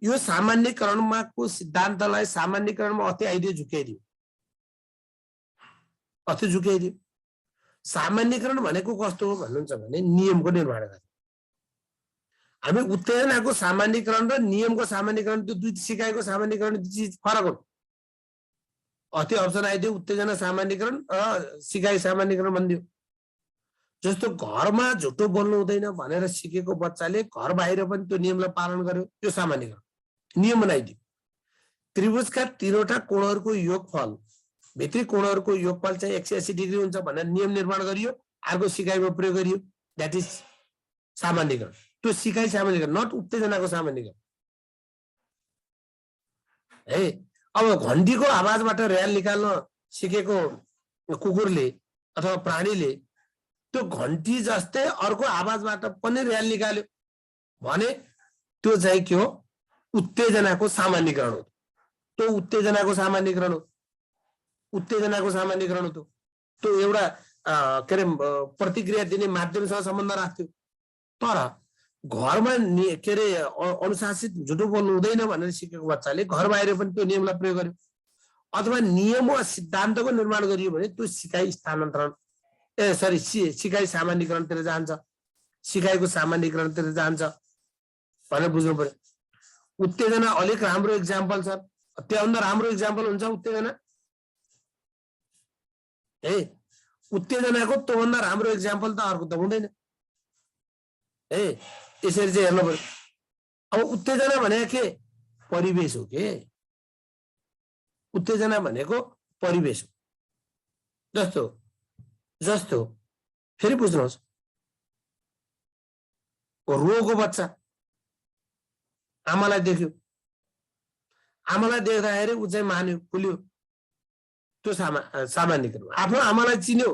यो सामान्यकरणमा को सिद्धान्तलाई सामान्यकरणमा अति आइदियो झुक्याइदियो, अति झुक्याइदियो। सामान्यकरण भनेको कस्तो हो भन्नुहुन्छ भने नियमको निर्माण गर्ने। हामी उत्तेजनाको सामान्यीकरण र नियमको सामान्यीकरण त्यो दुई सिकाइको सामान्यीकरण चिज फरक हो। त्यो अप्सन आइदियो उत्तेजना सामान्यीकरण र सिकाइ सामान्यीकरण भनिदियो। जस्तो घरमा झुटो बोल्नु हुँदैन भनेर सिकेको बच्चाले घर बाहिर पनि त्यो नियमलाई पालन गर्यो, त्यो सामान्यीकरण नियम बनाइदियो। त्रिभुजका तीनवटा कोणहरूको योगफल भित्री कोणहरूको योगफल चाहिँ 180 डिग्री हुन्छ भनेर नियम निर्माण गरियो, अर्को सिकाइमा प्रयोग गरियो, द्याट इज सामान्यीकरण। त्यो सिकाइ सामान्यीकरण, नट उत्तेजनाको सामान्यीकरण है। अब घन्टीको आवाजबाट र्याल निकाल्न सिकेको कुकुरले अथवा प्राणीले त्यो घन्टी जस्तै अर्को आवाजबाट पनि र्याल निकाल्यो भने त्यो चाहिँ के हो? उत्तेजनाको सामान्यीकरण हो। त्यो उत्तेजनाको सामान्यीकरण हो, उत्तेजनाको सामान्यीकरण हो। त्यो एउटा के अरे प्रतिक्रिया दिने माध्यमसँग सम्बन्ध राख्थ्यो। तर घरमा के अरे अनुशासित झुटो बोल्नु हुँदैन भनेर सिकेको बच्चाले घर बाहिर पनि त्यो नियमलाई प्रयोग गर्यो, अथवा नियम वा सिद्धान्तको निर्माण गरियो भने त्यो सिकाइ स्थानान्तरण सिकाइ सामान्यीकरणतिर जान्छ, सिकाइको सामान्यीकरणतिर जान्छ भनेर बुझ्नु पर्यो। उत्तेजना अलिक राम्रो इक्जाम्पल छ, त्योभन्दा राम्रो इक्जाम्पल हुन्छ उत्तेजना है। उत्तेजनाको त्योभन्दा राम्रो इक्जाम्पल त अर्को त हुँदैन है। यसरी चाहिँ हेर्नु पर्यो। अब उत्तेजना भनेको के? परिवेश हो के। उत्तेजना भनेको परिवेश हो। जस्तो जस्तो फेरि बुझ्नुहोस्, रोएको बच्चा आमालाई देख्यो, आमालाई देख्दाखेरि ऊ चाहिँ मान्यो, फुल्यो, त्यो सामान्यीकरण। आफ्नो आमालाई चिन्यो,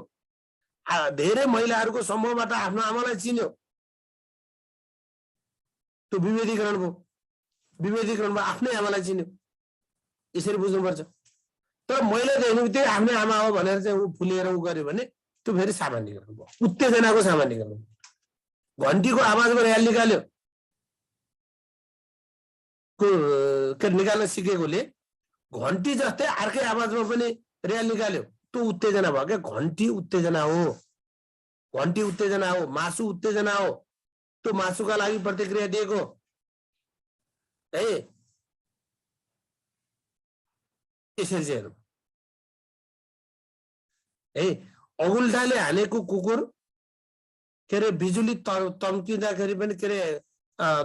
धेरै महिलाहरूको समूहबाट आफ्नो आमालाई चिन्यो, त्यो विभेदीकरण भयो। विभेदीकरणमा आफ्नै आमालाई चिन्यो, यसरी बुझ्नुपर्छ। तर मैले देख्ने बित्तिकै आफ्नै आमा हो भनेर चाहिँ ऊ फुलेर ऊ गर्यो भने त्यो फेरि सामान्यीकरण भयो, उत्तेजनाको सामान्यीकरण। घन्टीको आवाजमा र्याल निकाल्यो, निकाल्न सिकेकोले घन्टी जस्तै अर्कै आवाजमा पनि र्याल निकाल्यो, त्यो उत्तेजना भयो क्या। घन्टी उत्तेजना हो, घन्टी उत्तेजना हो, मासु उत्तेजना हो, त्यो मासुका लागि प्रतिक्रिया दिएको है। यसरी चाहिँ हेर्नु है। अगुल्टाले हानेको कुकुर के अरे बिजुली तम्किँदाखेरि पनि के अरे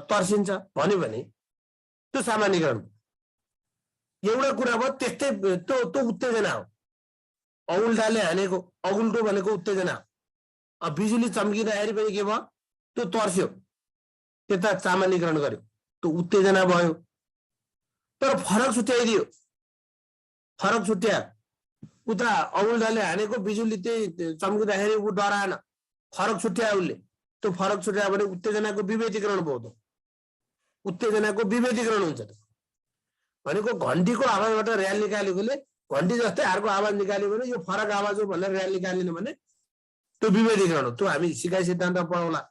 तर्सिन्छ भन्यो भने त्यो सामान्यीकरण। एउटा कुरा भयो त्यस्तै, त्यो उत्तेजना हो। अगुल्टाले हानेको, अगुल्टो भनेको उत्तेजना हो। अब बिजुली चम्किँदाखेरि पनि के भयो? त्यो तर्स्यो, त्यता सामान्यीकरण गर्यो, त्यो उत्तेजना भयो। तर फरक छुट्याइदियो, फरक छुट्यायो। उता अगुल्टाले हानेको बिजुली त्यही चम्किँदाखेरि ऊ डराएन, फरक छुट्यायो उसले, त्यो फरक छुट्यायो भने उत्तेजनाको विभेदीकरण भयो। त उत्तेजनाको विभेदीकरण हुन्छ। त भनेको घन्टीको आवाजबाट र्याल निकालेकोले घन्टी जस्तै अर्को आवाज निकाल्यो भने यो फरक आवाज हो भनेर र्याल निकालिनु भने त्यो विभेदीकरण हो। त्यो हामी सिकाइ सिद्धान्त पढाउला।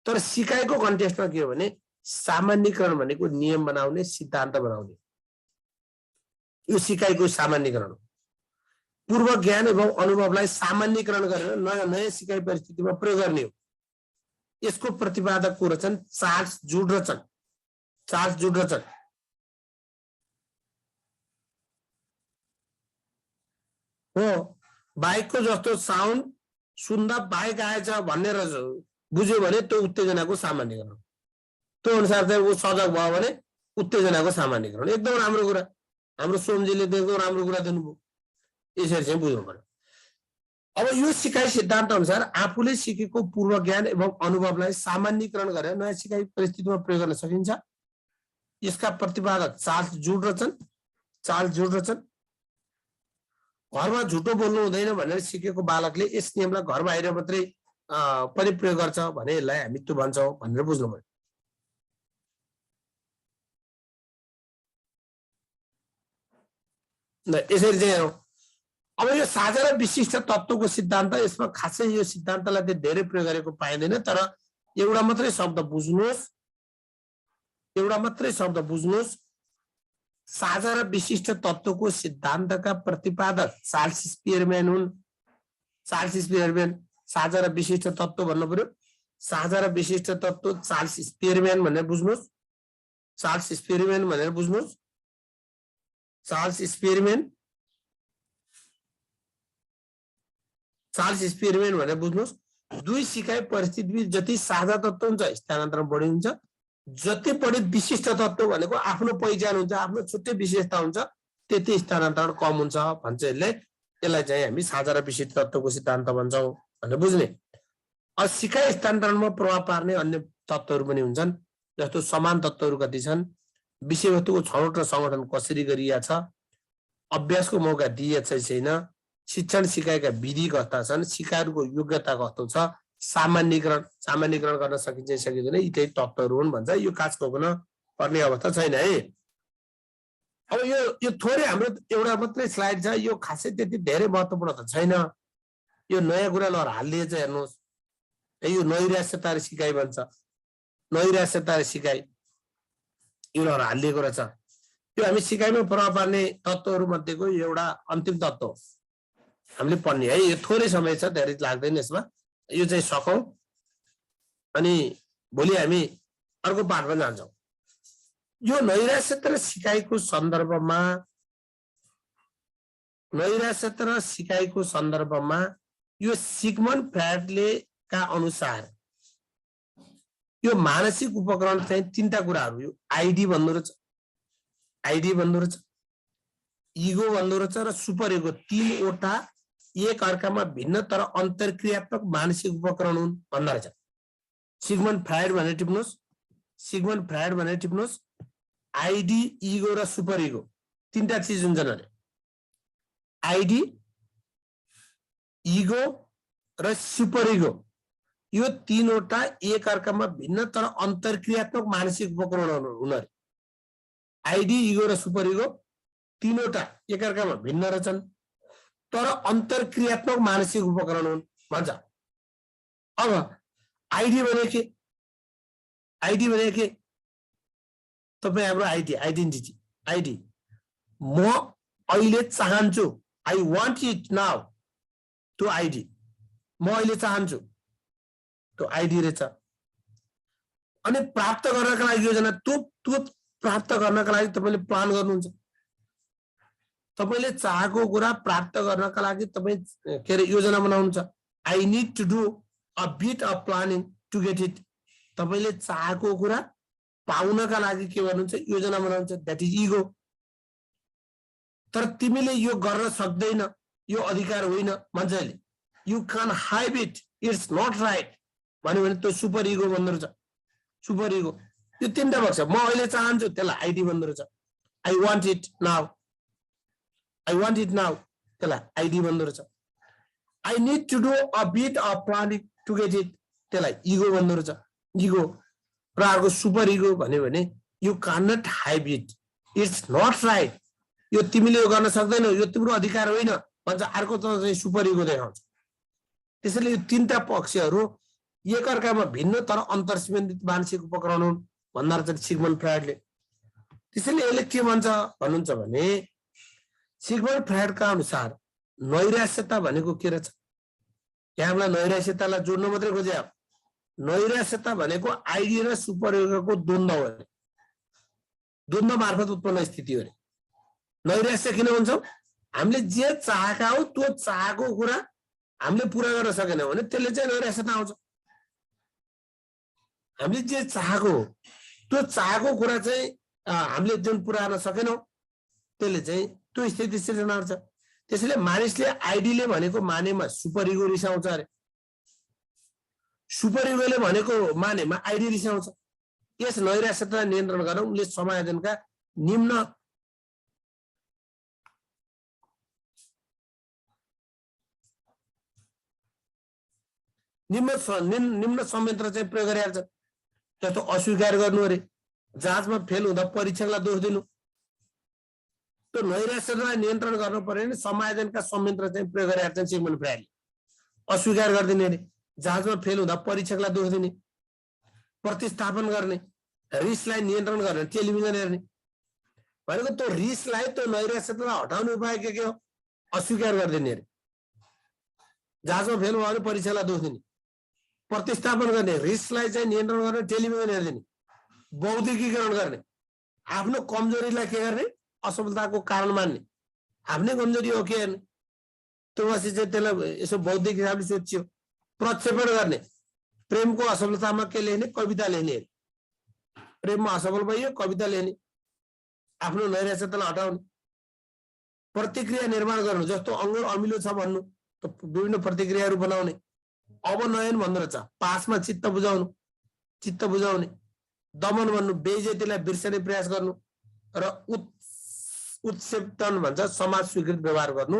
तर सिकाइको कन्टेक्स्टमा के हो भने सामान्यीकरण भनेको नियम बनाउने, सिद्धान्त बनाउने, यो सिकाइको सामान्यीकरण हो। पूर्व ज्ञान एवं अनुभवलाई सामान्यीकरण गरेर नयाँ नयाँ सिकाइ परिस्थितिमा प्रयोग गर्ने हो। यसको प्रतिपादक को रहेछन् चार्ल्स जुडरचन। चार्ल्स जुडरचन हो। बाइकको जस्तो साउन्ड सुन्दा बाइक आएछ भनेर बुझ्यो भने त्यो उत्तेजनाको सामान्यीकरण। त्यो अनुसार चाहिँ ऊ सजग भयो भने उत्तेजनाको सामान्यीकरण। एकदम राम्रो कुरा, हाम्रो सोमजीले एकदम राम्रो कुरा दिनुभयो। यसरी चाहिँ बुझ्नु पर्यो। अब यो सिकाइ सिद्धान्त अनुसार आफूले सिकेको पूर्व ज्ञान एवं अनुभवलाई सामान्यीकरण गरेर नयाँ सिकाइ परिस्थितिमा प्रयोग गर्न सकिन्छ। यसका प्रतिपादक चार्ल्स जुडरचन। चार्ल्स जुडरचन घरमा झुटो बोल्नु हुँदैन भनेर सिकेको बालकले यस नियमलाई घर बाहिर मात्रै पनि प्रयोग गर्छ भने यसलाई हामी त्यो भन्छौँ भनेर बुझ्नु पर्यो। यसरी चाहिँ अब यो साझा र विशिष्ट तत्त्वको सिद्धान्त, यसमा खासै यो सिद्धान्तलाई चाहिँ धेरै प्रयोग गरेको पाइँदैन। तर एउटा मात्रै शब्द बुझ्नुहोस्, एउटा मात्रै शब्द बुझ्नुहोस्। साझा र विशिष्ट तत्त्वको सिद्धान्तका प्रतिपादक चार्ल्स स्पियरम्यान हुन्। चार्ल्स स्पियरम्यान साझा र विशिष्ट तत्त्व भन्नु पर्यो। साझा र विशिष्ट तत्त्व चार्ल्स स्पेयरम्यान भनेर बुझ्नुहोस्। चार्ल्स स्पेयरम्यान भनेर बुझ्नुहोस्। चार्ल्स स्पेयरम्यान भनेर बुझ्नुहोस्। दुई सिकाइ परिस्थिति जति साझा तत्त्व हुन्छ स्थानान्तरण बढी हुन्छ, जति बढी विशिष्ट तत्त्व भनेको आफ्नो पहिचान हुन्छ, आफ्नो छुट्टै विशेषता हुन्छ, त्यति स्थानान्तरण कम हुन्छ भन्छ। यसलाई चाहिँ हामी साझा र विशिष्ट तत्त्वको सिद्धान्त भन्छौँ भनेर बुझ्ने। सिकाइ स्थानान्तरणमा प्रभाव पार्ने अन्य तत्त्वहरू पनि हुन्छन्, जस्तो समान तत्त्वहरू कति छन्, विषयवस्तुको छनौट र सङ्गठन कसरी गरिएको छ, अभ्यासको मौका दिइएको छ छैन, शिक्षण सिकाइका विधि कस्ता छन्, सिकाइहरूको योग्यता कस्तो छ, सामान्यीकरण गर्न सकिन्छ सकिँदैन, यी चाहिँ तत्त्वहरू हुन् भन्छ। यो काच खोक्न पर्ने अवस्था छैन है। अब यो थोरै हाम्रो एउटा मात्रै स्लाइड छ, यो खासै त्यति धेरै महत्त्वपूर्ण त छैन। यो नयाँ कुरा लहर हालिदिएछ हेर्नुहोस्, यो नैराश्यता र सिकाइ भन्छ। नैराश्यता र सिकाइ यो लहर हालिदिएको रहेछ। यो हामी सिकाइमा प्रभाव पार्ने तत्त्वहरू मध्येको एउटा अन्तिम तत्त्व हो हामीले पढ्ने है। यो थोरै समय छ, धेरै लाग्दैन यसमा, यो चाहिँ सकौँ अनि भोलि हामी अर्को पाठमा जान्छौँ। यो नैराश्यता र सिकाइको सन्दर्भमा यो सिगमन्ड फ्रायडले का अनुसार यो मानसिक उपकरण चाहिँ तीनटा कुराहरू, यो आइडी भन्नु रहेछ, इगो भन्नु रहेछ र सुपर इगो, तीनवटा एक अर्कामा भिन्न तर अन्तर्क्रियात्मक मानसिक उपकरण हुन् भन्दा रहेछ। सिगमन्ड फ्रायड भनेर टिप्नुहोस्। आइडी, इगो र सुपर इगो तीनटा चिज हुन्छन् अरे। आइडी, इगो र सुपर इगो यो तीनवटा एक अर्कामा भिन्न तर अन्तर्क्रियात्मक मानसिक उपकरणहरू हुन् अरे। आइडी, इगो र सुपर इगो तीनवटा एक अर्कामा भिन्न रहेछन् तर अन्तर्क्रियात्मक मानसिक उपकरण हुन् भन्छ। अब आइडी भने के? तपाईँ हाम्रो आइडेन्टिटी, आइडी म अहिले चाहन्छु, आई वान्ट इट नाउ, त्यो आइडी म अहिले चाहन्छु, त्यो आइडी रहेछ। अनि प्राप्त गर्नका लागि योजना, त्यो प्राप्त गर्नका लागि तपाईँले प्लान गर्नुहुन्छ। तपाईँले चाहेको कुरा प्राप्त गर्नका लागि तपाईँ के अरे योजना बनाउनुहुन्छ। I need to do a bit of planning to get it. तपाईँले चाहेको कुरा पाउनका लागि के गर्नुहुन्छ, योजना बनाउनुहुन्छ, द्याट इज इगो। तर तिमीले यो गर्न सक्दैन, यो अधिकार होइन भन्छ अहिले। You can hide it, it's not right भन्यो भने त्यो सुपर इगो भन्दो रहेछ। सुपर इगो यो तीनटा भएको छ। म अहिले चाहन्छु, त्यसलाई आइडी भन्दो रहेछ। आई वान्ट इट नाउ, त्यसलाई आइडी भन्दो रहेछ। I need to do a bit of planning to get it, त्यसलाई इगो भन्दो रहेछ। इगो र अर्को सुपर इगो भन्यो भने you can not hide it, it's not right, यो तिमीले यो गर्न सक्दैनौ, यो तिम्रो अधिकार होइन भन्छ। अर्को त चाहिँ सुपर इगो देखाउँछ। त्यसैले यो तीनटा पक्षहरू एक अर्कामा भिन्न तर अन्तर्सम्बन्धित मानसिक उपकरण हुन् भन्दा रहेछ सिगमन्ड फ्रायडले। त्यसैले यसले के भन्छ भन्नुहुन्छ भने सिगमन्ड फ्रायडका अनुसार नैराश्यता भनेको के रहेछ। यहाँलाई नैराश्यतालाई जोड्न मात्रै खोजे। नैराश्यता भनेको आइडी र सुपर इगोको द्वन्द्व हो, द्वन्द्व मार्फत उत्पन्न स्थिति हो। नैराश्य किन भन्छौँ? हामीले जे चाहेका हौ त्यो चाहेको कुरा हामीले पुरा गर्न सकेनौँ भने त्यसले चाहिँ नैराश्यता आउँछ। हामीले जे चाहेको हो त्यो चाहेको कुरा चाहिँ हामीले जुन पुरा गर्न सकेनौँ त्यसले चाहिँ त्यो स्थिति सृजना गर्छ। त्यसैले मानिसले आइडीले भनेको मानेमा सुपर इगो रिसाउँछ अरे, सुपर इगोले भनेको मानेमा आइडी रिसाउँछ। यस नैराश्यता नियन्त्रण गर्न उनले समायोजनका निम्न संयन्त्र चाहिँ प्रयोग गरिहाल्छ। जस्तो अस्वीकार गर्नु अरे, जाँचमा फेल हुँदा परीक्षकलाई दोष दिनु। त्यो नैराश्यतालाई नियन्त्रण गर्नु पर्यो भने समायोजनका संयन्त्र चाहिँ प्रयोग गरिहाल्छ सिगमन्ड फ्रायडले। अस्वीकार गरिदिने अरे, जाँचमा फेल हुँदा परीक्षकलाई दोष दिने, प्रतिस्थापन गर्ने, रिसलाई नियन्त्रण गर्ने, टेलिभिजन हेर्ने भनेको त्यो रिसलाई त्यो नैराश्यतालाई हटाउने उपाय के हो? अस्वीकार गरिदिने अरे, जाँचमा फेल भयो भने परीक्षालाई दोष दिने। प्रतिस्थापन गर्ने, रिस्कलाई चाहिँ नियन्त्रण गर्ने, टेलिभिजन हेरिदिने, बौद्धिकीकरण गर्ने, आफ्नो कमजोरीलाई के गर्ने, असफलताको कारण मान्ने, आफ्नै कमजोरी हो के हेर्ने, त्यो पछि चाहिँ त्यसलाई यसो बौद्धिक हिसाबले सोचियो, प्रक्षेपण गर्ने, प्रेमको असफलतामा के लेख्ने, कविता लेख्ने, प्रेममा असफल भइयो कविता लेख्ने, आफ्नो नैराश्यतालाई हटाउने, प्रतिक्रिया निर्माण गर्नु, जस्तो अङ्गुर अमिलो छ भन्नु, विभिन्न प्रतिक्रियाहरू बनाउने, अवनयन भन्दो रहेछ, पासमा चित्त बुझाउने, दमन भन्नु, बेइज्जतीलाई बिर्सने प्रयास गर्नु, र उत्क्षेपण भन्छ समाज स्वीकृत व्यवहार गर्नु।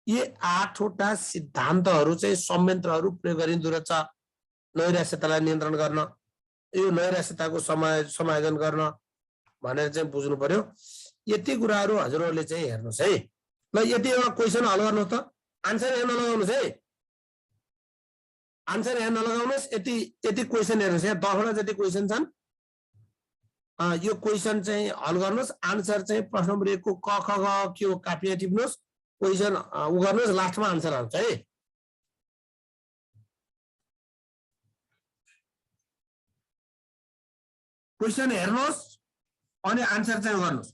यी 8वटा सिद्धान्तहरू चाहिँ संयन्त्रहरू प्रयोग गरिँदो रहेछ नैराश्यतालाई नियन्त्रण गर्न, यो नैराश्यताको समायोजन गर्न भनेर चाहिँ बुझ्नु पर्यो। यति कुराहरू हजुरहरूले चाहिँ हेर्नुहोस् है। ल यति एउटा क्वेसन हल गर्नुहोस् त, आन्सर यहाँ नलगाउनुहोस् है, आन्सर यहाँ नलगाउनुहोस्, यति क्वेसन हेर्नुहोस्, यहाँ 10 वटा जति क्वेसन छन्, यो क्वेसन चाहिँ हल गर्नुहोस्, आन्सर चाहिँ प्रश्न नम्बर 1 को क ख ग के हो कापीमा टिप्नुहोस्, क्वेसन उ गर्नुहोस्, लास्टमा आन्सर आउँछ है। क्वेसन हेर्नुहोस् अनि आन्सर चाहिँ गर्नुहोस्।